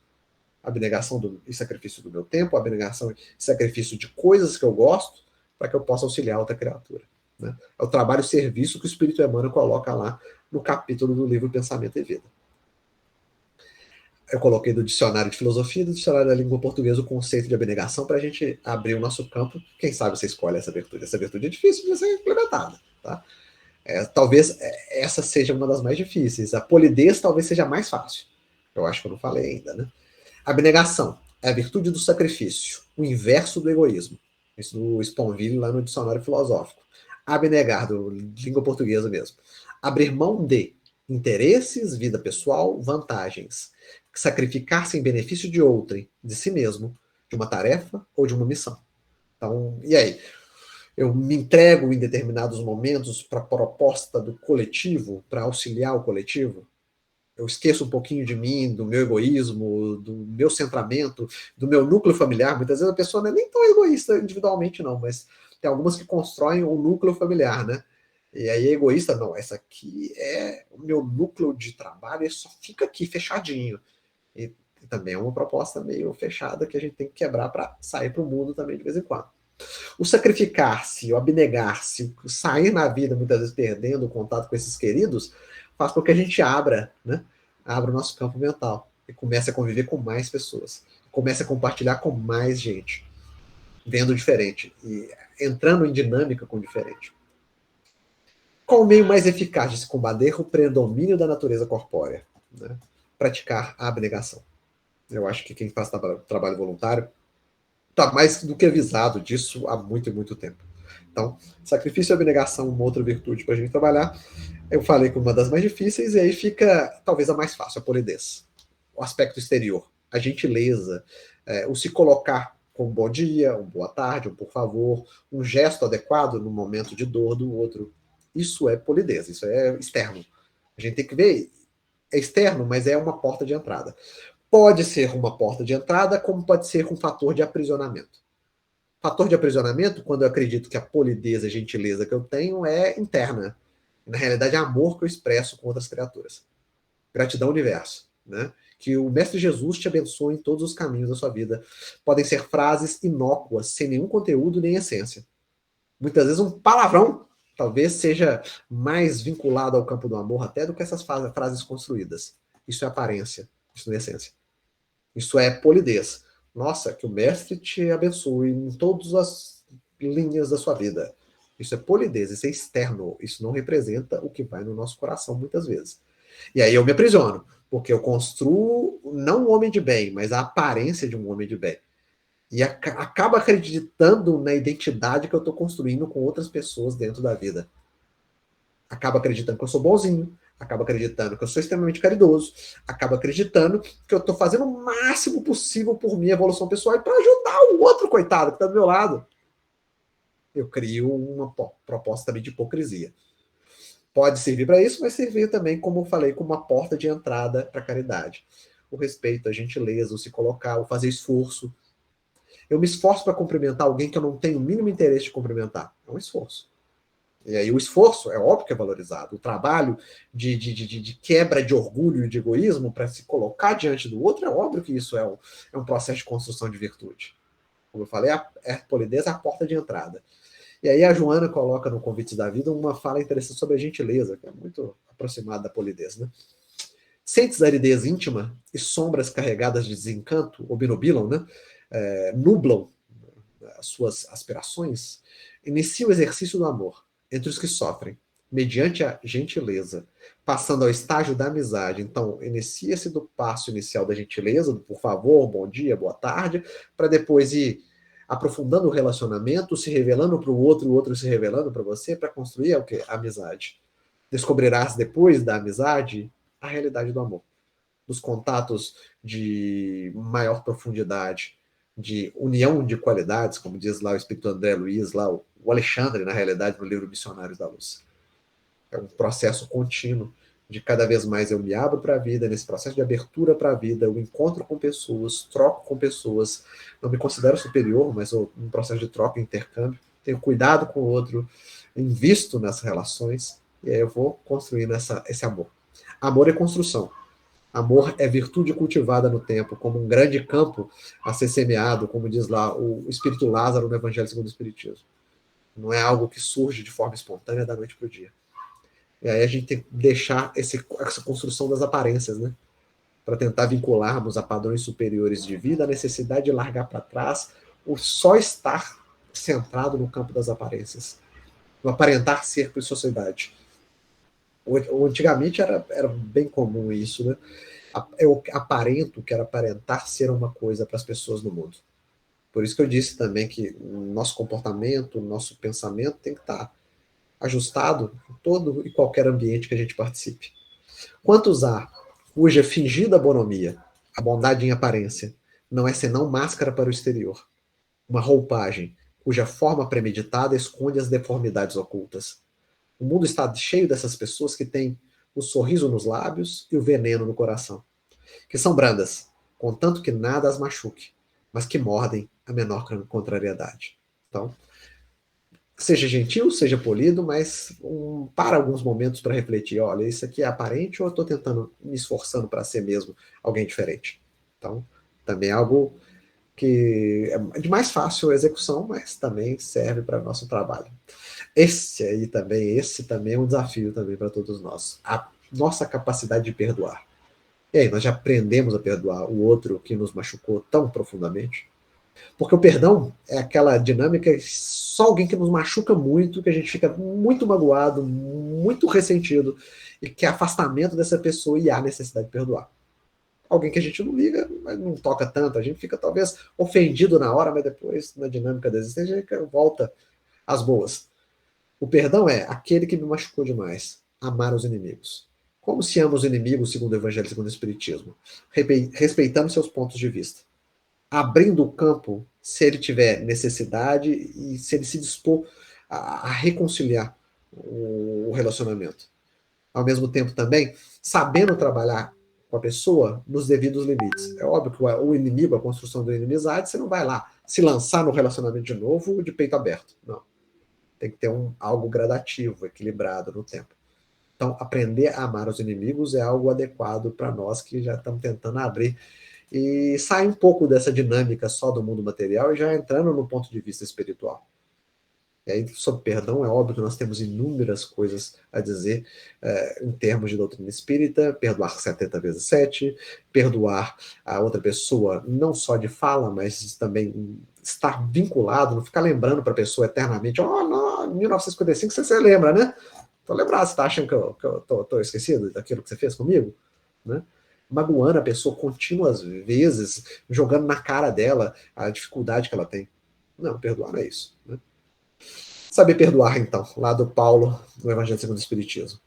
Abnegação e sacrifício do meu tempo, abnegação e sacrifício de coisas que eu gosto, para que eu possa auxiliar outra criatura. Né? É o trabalho-serviço que o Espírito Emmanuel coloca lá no capítulo do livro Pensamento e Vida. Eu coloquei do dicionário de filosofia e do dicionário da língua portuguesa o conceito de abnegação para a gente abrir o nosso campo. Quem sabe você escolhe essa virtude. Essa virtude é difícil de ser implementada. Tá? Talvez essa seja uma das mais difíceis. A polidez talvez seja mais fácil. Eu acho que eu não falei ainda, né? Abnegação é a virtude do sacrifício, o inverso do egoísmo. Isso do Sponville lá no dicionário filosófico. Abnegar, do língua portuguesa mesmo. Abrir mão de interesses, vida pessoal, vantagens. Sacrificar-se em benefício de outrem, de si mesmo, de uma tarefa ou de uma missão. Então, e aí? Eu me entrego em determinados momentos para a proposta do coletivo, para auxiliar o coletivo? Eu esqueço um pouquinho de mim, do meu egoísmo, do meu centramento, do meu núcleo familiar. Muitas vezes a pessoa não é nem tão egoísta individualmente, não, mas tem algumas que constroem um núcleo familiar, né? E aí é egoísta, não, essa aqui é o meu núcleo de trabalho e só fica aqui fechadinho. E também é uma proposta meio fechada que a gente tem que quebrar para sair para o mundo também de vez em quando. O sacrificar-se, o abnegar-se, o sair na vida, muitas vezes perdendo o contato com esses queridos, faz com que a gente abra, né? Abra o nosso campo mental e comece a conviver com mais pessoas. Comece a compartilhar com mais gente, vendo diferente e entrando em dinâmica com diferente. Qual o meio mais eficaz de se combater o predomínio da natureza corpórea? Né? Praticar a abnegação. Eu acho que quem faz trabalho voluntário está mais do que avisado disso há muito e muito tempo. Então, sacrifício e abnegação, uma outra virtude para a gente trabalhar. Eu falei que uma das mais difíceis, e aí fica talvez a mais fácil, a polidez. O aspecto exterior, a gentileza, o se colocar com um bom dia, um boa tarde, um por favor, um gesto adequado no momento de dor do outro. Isso é polidez, isso é externo. A gente tem que ver, é externo, mas é uma porta de entrada. Pode ser uma porta de entrada, como pode ser um fator de aprisionamento. Fator de aprisionamento, quando eu acredito que a polidez e a gentileza que eu tenho é interna. Na realidade, é amor que eu expresso com outras criaturas. Gratidão, universo. Né? Que o Mestre Jesus te abençoe em todos os caminhos da sua vida. Podem ser frases inócuas, sem nenhum conteúdo nem essência. Muitas vezes um palavrão talvez seja mais vinculado ao campo do amor até do que essas frases construídas. Isso é aparência, isso não é essência. Isso é polidez. Nossa, que o mestre te abençoe em todas as linhas da sua vida. Isso é polidez, isso é externo. Isso não representa o que vai no nosso coração muitas vezes. E aí eu me aprisiono, porque eu construo não um homem de bem, mas a aparência de um homem de bem. E acaba acreditando na identidade que eu estou construindo com outras pessoas dentro da vida. Acaba acreditando que eu sou bonzinho, acaba acreditando que eu sou extremamente caridoso, acaba acreditando que eu estou fazendo o máximo possível por minha evolução pessoal e para ajudar o outro coitado que está do meu lado. Eu crio uma proposta também de hipocrisia. Pode servir para isso, mas servir também, como eu falei, como uma porta de entrada para a caridade. O respeito, a gentileza, o se colocar, o fazer esforço. Eu me esforço para cumprimentar alguém que eu não tenho o mínimo interesse de cumprimentar. É um esforço. E aí o esforço, é óbvio que é valorizado. O trabalho de quebra de orgulho e de egoísmo para se colocar diante do outro, é óbvio que isso é um processo de construção de virtude. Como eu falei, a polidez é a porta de entrada. E aí a Joana coloca no Convites da Vida uma fala interessante sobre a gentileza, que é muito aproximada da polidez, né? Sentes aridez íntima e sombras carregadas de desencanto, obnubilam, né? Nublam as suas aspirações, inicia o exercício do amor entre os que sofrem, mediante a gentileza, passando ao estágio da amizade. Então, inicia-se do passo inicial da gentileza, do por favor, bom dia, boa tarde, para depois ir aprofundando o relacionamento, se revelando para o outro se revelando para você, para construir o quê? A amizade. Descobrirás depois da amizade a realidade do amor, dos contatos de maior profundidade, de união de qualidades, como diz lá o Espírito André Luiz, lá o Alexandre, na realidade, no livro Missionários da Luz. É um processo contínuo de cada vez mais eu me abro para a vida, nesse processo de abertura para a vida, eu encontro com pessoas, troco com pessoas, não me considero superior, mas um processo de troca e intercâmbio, tenho cuidado com o outro, invisto nessas relações, e aí eu vou construindo esse amor. Amor é construção. Amor é virtude cultivada no tempo, como um grande campo a ser semeado, como diz lá o Espírito Lázaro no Evangelho segundo o Espiritismo. Não é algo que surge de forma espontânea da noite para o dia. E aí a gente tem que deixar essa construção das aparências, né? Para tentar vincularmos a padrões superiores de vida a necessidade de largar para trás o só estar centrado no campo das aparências, no aparentar ser para a sociedade. Antigamente era bem comum isso, né? Eu aparento, quero aparentar ser uma coisa para as pessoas no mundo. Por isso que eu disse também que o nosso comportamento, o nosso pensamento tem que estar ajustado em todo e qualquer ambiente que a gente participe. Quantos há cuja fingida bonomia, a bondade em aparência, não é senão máscara para o exterior, uma roupagem cuja forma premeditada esconde as deformidades ocultas. O mundo está cheio dessas pessoas que têm o sorriso nos lábios e o veneno no coração, que são brandas, contanto que nada as machuque, mas que mordem a menor contrariedade. Então, seja gentil, seja polido, mas para alguns momentos para refletir, olha, isso aqui é aparente ou eu estou tentando, me esforçando para ser mesmo alguém diferente? Então, também é algo que é de mais fácil execução, mas também serve para o nosso trabalho. Esse também é um desafio também para todos nós. A nossa capacidade de perdoar. E aí, nós já aprendemos a perdoar o outro que nos machucou tão profundamente? Porque o perdão é aquela dinâmica, só alguém que nos machuca muito, que a gente fica muito magoado, muito ressentido, e que é afastamento dessa pessoa e há necessidade de perdoar. Alguém que a gente não liga, mas não toca tanto, a gente fica talvez ofendido na hora, mas depois, na dinâmica da existência, a gente volta às boas. O perdão é aquele que me machucou demais, amar os inimigos. Como se ama os inimigos, segundo o Evangelho, segundo o Espiritismo? Respeitando seus pontos de vista, abrindo o campo se ele tiver necessidade e se ele se dispor a reconciliar o relacionamento. Ao mesmo tempo também, sabendo trabalhar com a pessoa nos devidos limites. É óbvio que o inimigo, a construção da inimizade, você não vai lá se lançar no relacionamento de novo de peito aberto. Não. Tem que ter algo gradativo, equilibrado no tempo. Então, aprender a amar os inimigos é algo adequado para nós que já estamos tentando abrir e sair um pouco dessa dinâmica só do mundo material e já entrando no ponto de vista espiritual. E aí, sobre perdão, é óbvio que nós temos inúmeras coisas a dizer em termos de doutrina espírita, perdoar 70 vezes 7, perdoar a outra pessoa não só de fala, mas também estar vinculado, não ficar lembrando para a pessoa eternamente, oh, não, 1955 você lembra, né? Tô lembrado, você está achando que eu tô esquecido daquilo que você fez comigo? Né? Magoando a pessoa contínuas vezes, jogando na cara dela a dificuldade que ela tem. Não, perdoar não é isso. Né? Saber perdoar, então, lá do Paulo, no Evangelho segundo o Espiritismo.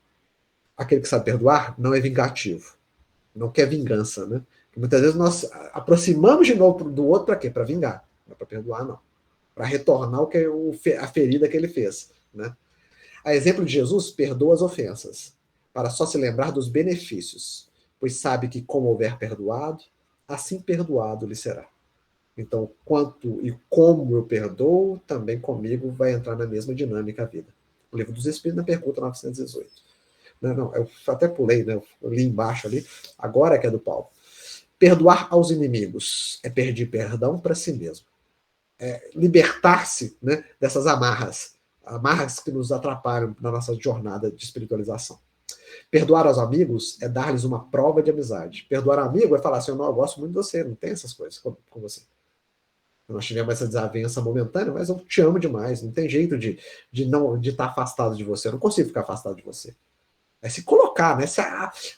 aquele que sabe perdoar não é vingativo, não quer vingança, né? Muitas vezes nós aproximamos de novo do outro para quê? Para vingar, não é para perdoar, não. Para retornar a ferida que ele fez, né? A exemplo de Jesus, perdoa as ofensas, para só se lembrar dos benefícios, pois sabe que como houver perdoado, assim perdoado lhe será. Então, quanto e como eu perdoo, também comigo vai entrar na mesma dinâmica a vida. O Livro dos Espíritos, na pergunta 918. Não, eu até pulei, né? Eu li embaixo ali, agora é que é do Paulo. Perdoar aos inimigos é pedir perdão para si mesmo. É libertar-se, né, dessas amarras que nos atrapalham na nossa jornada de espiritualização. Perdoar aos amigos é dar-lhes uma prova de amizade. Perdoar ao amigo é falar assim, eu gosto muito de você, não tem essas coisas com você. Nós tivemos essa desavença momentânea, mas eu te amo demais, não tem jeito de estar afastado de você, eu não consigo ficar afastado de você. É se colocar, né?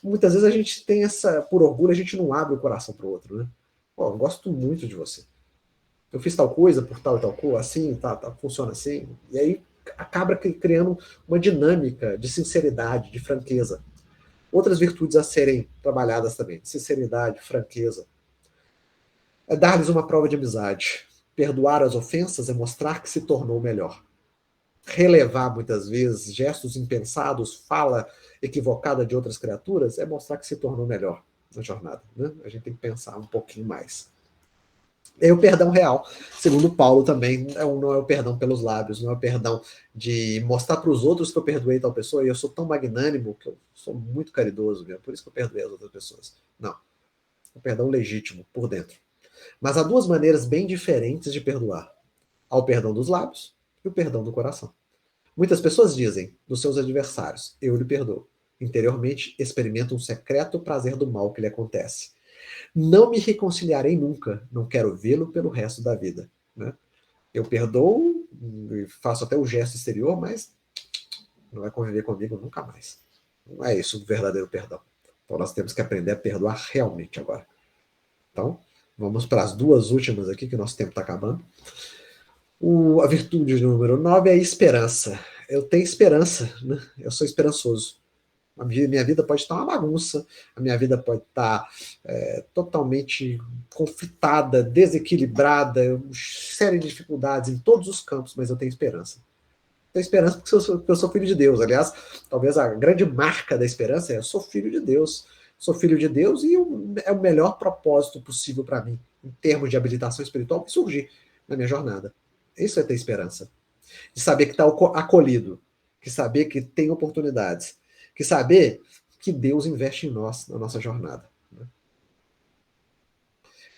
Muitas vezes a gente tem por orgulho, a gente não abre o coração para o outro, né? Pô, eu gosto muito de você. Eu fiz tal coisa por tal e tal coisa, assim, funciona assim. E aí acaba criando uma dinâmica de sinceridade, de franqueza. Outras virtudes a serem trabalhadas também: sinceridade, franqueza. É dar-lhes uma prova de amizade. Perdoar as ofensas é mostrar que se tornou melhor. Relevar, muitas vezes, gestos impensados, fala equivocada de outras criaturas, é mostrar que se tornou melhor na jornada. Né? A gente tem que pensar um pouquinho mais. E o perdão real, segundo Paulo também, não é o perdão pelos lábios, não é o perdão de mostrar para os outros que eu perdoei tal pessoa e eu sou tão magnânimo que eu sou muito caridoso, por isso que eu perdoei as outras pessoas. Não. É o perdão legítimo, por dentro. Mas há duas maneiras bem diferentes de perdoar. Há o perdão dos lábios e o perdão do coração. Muitas pessoas dizem dos seus adversários, eu lhe perdoo. Interiormente experimentam um secreto prazer do mal que lhe acontece. Não me reconciliarei nunca, não quero vê-lo pelo resto da vida. Né? Eu perdoo, faço até o gesto exterior, mas não vai conviver comigo nunca mais. Não é isso o verdadeiro perdão. Então nós temos que aprender a perdoar realmente agora. Então, vamos para as duas últimas aqui, que nosso tempo está acabando. A virtude número 9 é a esperança. Eu tenho esperança, né? Eu sou esperançoso. A minha vida pode estar uma bagunça, a minha vida pode estar totalmente confitada, desequilibrada, série de dificuldades em todos os campos, mas eu tenho esperança. Tenho esperança porque eu sou filho de Deus. Aliás, talvez a grande marca da esperança é eu sou filho de Deus. Sou filho de Deus e é o melhor propósito possível para mim, em termos de habilitação espiritual, que surgir na minha jornada. Isso é ter esperança. De saber que está acolhido, que saber que tem oportunidades, que saber que Deus investe em nós, na nossa jornada. Né?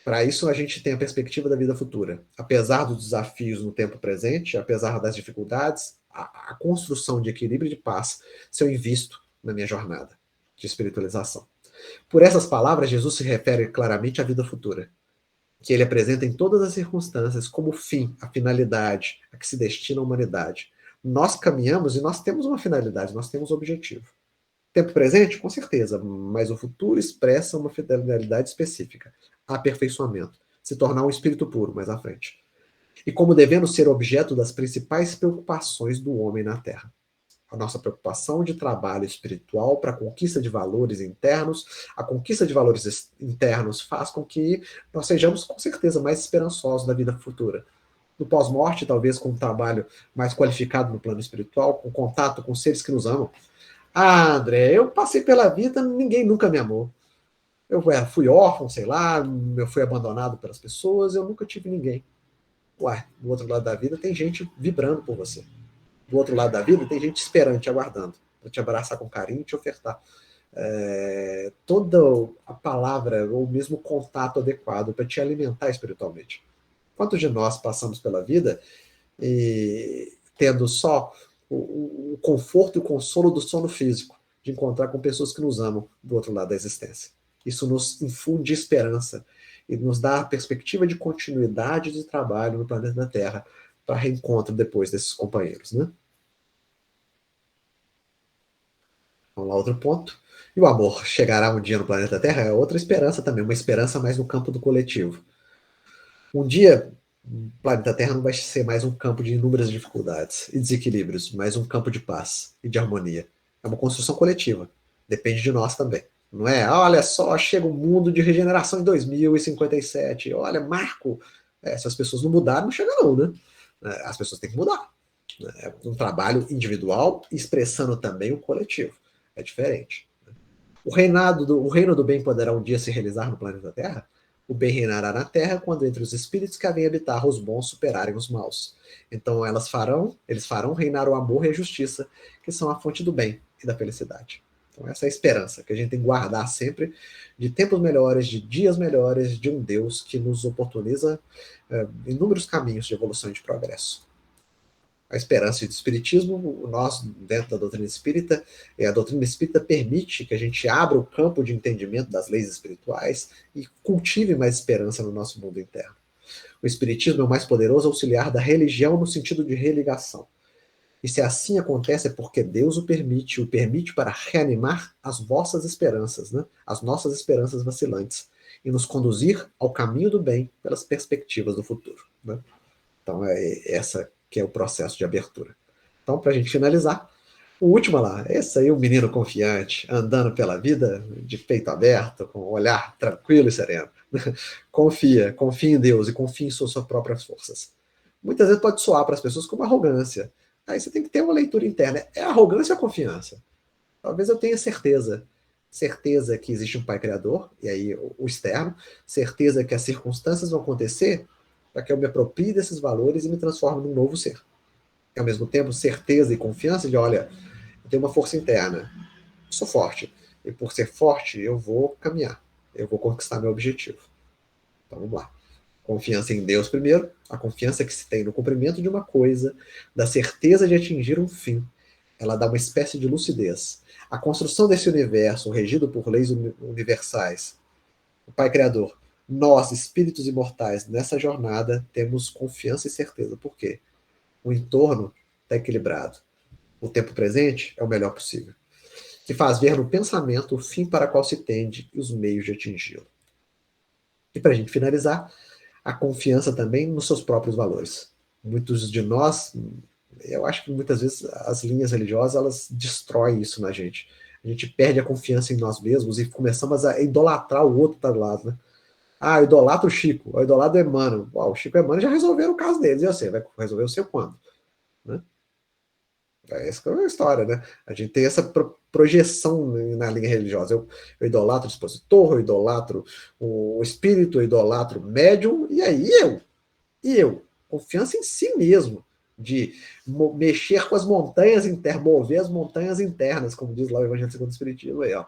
Para isso, a gente tem a perspectiva da vida futura. Apesar dos desafios no tempo presente, apesar das dificuldades, a construção de equilíbrio e de paz, se eu invisto na minha jornada de espiritualização. Por essas palavras, Jesus se refere claramente à vida futura, que ele apresenta em todas as circunstâncias como fim, a finalidade, a que se destina a humanidade. Nós caminhamos e nós temos uma finalidade, nós temos um objetivo. Tempo presente, com certeza, mas o futuro expressa uma finalidade específica, aperfeiçoamento, se tornar um espírito puro mais à frente. E como devendo ser objeto das principais preocupações do homem na Terra. A nossa preocupação de trabalho espiritual para a conquista de valores internos, a conquista de valores internos faz com que nós sejamos, com certeza, mais esperançosos da vida futura. No pós-morte, talvez com um trabalho mais qualificado no plano espiritual, com contato com seres que nos amam. Ah, André, eu passei pela vida, ninguém nunca me amou. Eu fui órfão, sei lá, eu fui abandonado pelas pessoas, eu nunca tive ninguém. Ué, do outro lado da vida tem gente vibrando por você. Do outro lado da vida tem gente esperando, te aguardando, para te abraçar com carinho e te ofertar toda a palavra ou mesmo o contato adequado para te alimentar espiritualmente. Quantos de nós passamos pela vida e tendo só o conforto e o consolo do sono físico, de encontrar com pessoas que nos amam do outro lado da existência? Isso nos infunde esperança e nos dá a perspectiva de continuidade de trabalho no planeta da Terra para reencontro depois desses companheiros, né? Vamos lá, outro ponto. E o amor chegará um dia no planeta Terra? É outra esperança também, uma esperança mais no campo do coletivo. Um dia, o planeta Terra não vai ser mais um campo de inúmeras dificuldades e desequilíbrios, mas um campo de paz e de harmonia. É uma construção coletiva. Depende de nós também. Não é, olha só, chega o mundo de regeneração em 2057. Olha, Marco, se as pessoas não mudarem, não chega não, né? As pessoas têm que mudar. É um trabalho individual expressando também o coletivo. É diferente. O reino do bem poderá um dia se realizar no planeta Terra? O bem reinará na Terra quando entre os espíritos que havem habitar os bons superarem os maus. Então eles farão reinar o amor e a justiça, que são a fonte do bem e da felicidade. Então essa é a esperança que a gente tem que guardar sempre de tempos melhores, de dias melhores, de um Deus que nos oportuniza inúmeros caminhos de evolução e de progresso. A esperança e do espiritismo, nós, dentro da doutrina espírita, a doutrina espírita permite que a gente abra o campo de entendimento das leis espirituais e cultive mais esperança no nosso mundo interno. O espiritismo é o mais poderoso auxiliar da religião no sentido de religação. E se assim acontece é porque Deus o permite para reanimar as vossas esperanças, né? As nossas esperanças vacilantes, e nos conduzir ao caminho do bem pelas perspectivas do futuro. Né? Então, essa que é o processo de abertura. Então, para a gente finalizar, o último lá, esse aí, o menino confiante, andando pela vida de peito aberto, com um olhar tranquilo e sereno. Confia em Deus e confia em suas próprias forças. Muitas vezes pode soar para as pessoas como arrogância. Aí você tem que ter uma leitura interna. É arrogância ou confiança? Talvez eu tenha certeza. Certeza que existe um Pai Criador, e aí o externo, certeza que as circunstâncias vão acontecer para que eu me aproprie desses valores e me transforme num novo ser. E, ao mesmo tempo, certeza e confiança de, olha, eu tenho uma força interna, sou forte, e por ser forte, eu vou caminhar, eu vou conquistar meu objetivo. Então, vamos lá. Confiança em Deus primeiro, a confiança que se tem no cumprimento de uma coisa, da certeza de atingir um fim. Ela dá uma espécie de lucidez. A construção desse universo, regido por leis universais, o Pai Criador, nós, espíritos imortais, nessa jornada, temos confiança e certeza. Por quê? O entorno está equilibrado. O tempo presente é o melhor possível. Que faz ver no pensamento o fim para qual se tende e os meios de atingi-lo. E para a gente finalizar, a confiança também nos seus próprios valores. Muitos de nós, eu acho que muitas vezes as linhas religiosas, elas destroem isso na gente. A gente perde a confiança em nós mesmos e começamos a idolatrar o outro para lado, né? Ah, eu idolatro o Chico, eu idolatro o Emmanuel. Uau, o Chico e o Emmanuel já resolveram o caso deles. E você, vai resolver o seu quando? Né? Essa que é a história, né? A gente tem essa projeção na linha religiosa. Eu idolatro o expositor, eu idolatro o espírito, eu idolatro o médium, e aí eu? E eu? Confiança em si mesmo, de mexer com as montanhas internas, mover as montanhas internas, como diz lá o Evangelho segundo o Espiritismo. Aí, ó.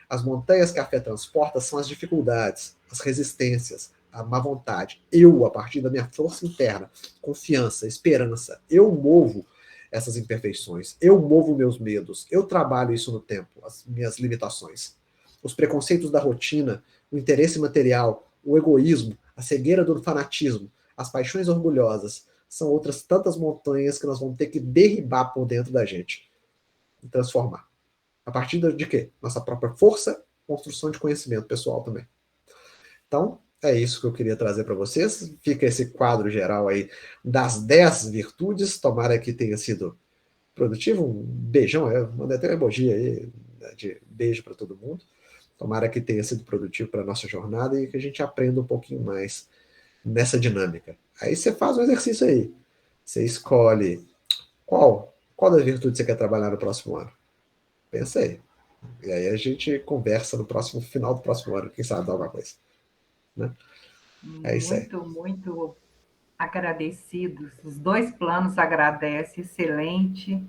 As montanhas que a fé transporta são as dificuldades, as resistências, a má vontade. Eu, a partir da minha força interna, confiança, esperança, eu movo essas imperfeições, eu movo meus medos, eu trabalho isso no tempo, as minhas limitações. Os preconceitos da rotina, o interesse material, o egoísmo, a cegueira do fanatismo, as paixões orgulhosas, são outras tantas montanhas que nós vamos ter que derribar por dentro da gente e transformar. A partir de quê? Nossa própria força, construção de conhecimento pessoal também. Então, é isso que eu queria trazer para vocês. Fica esse quadro geral aí das 10 virtudes. Tomara que tenha sido produtivo. Um beijão, eu mandei até um emoji aí, né, de beijo para todo mundo. Tomara que tenha sido produtivo para a nossa jornada e que a gente aprenda um pouquinho mais nessa dinâmica. Aí você faz um exercício aí. Você escolhe qual das virtudes você quer trabalhar no próximo ano. Pensa aí. E aí a gente conversa no próximo final do próximo ano, quem sabe dar alguma coisa. Né? É isso aí. Muito, muito agradecidos. Os dois planos agradecem, excelente.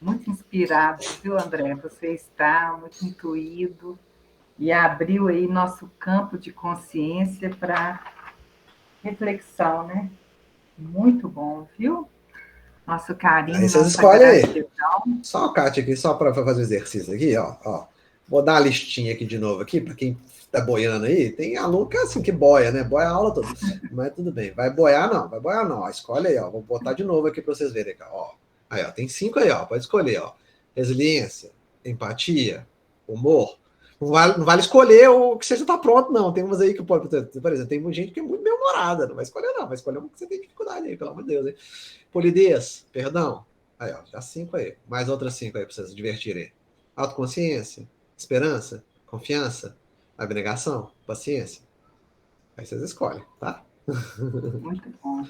Muito inspirado, viu, André? Você está muito intuído e abriu aí nosso campo de consciência para reflexão, né? Muito bom, viu? Nosso Aí carinho, vocês nossa escolhem aí. gratidão. Só o Kátia aqui, só para fazer o exercício aqui, ó. Vou dar a listinha aqui de novo aqui, para quem tá boiando aí. Tem aluno que é assim, que boia, né? Boia a aula toda. Mas tudo bem. Vai boiar não, vai boiar não. Ó, escolhe aí, ó. Vou botar de novo aqui para vocês verem, ó. Aí, ó, tem 5 aí, ó. Pode escolher, ó. Resiliência, empatia, humor. Não vale escolher o que você já tá pronto, não. Tem umas aí que pode, por exemplo, tem gente que é muito bem-humorada. Não vai escolher, não. Vai escolher uma que você tem dificuldade aí, pelo amor de Deus, hein? Polidez, perdão. Aí, ó, já 5 aí. Mais outras 5 aí pra vocês se divertirem. autoconsciência, esperança, confiança, abnegação, paciência. Aí vocês escolhem, tá? Muito bom.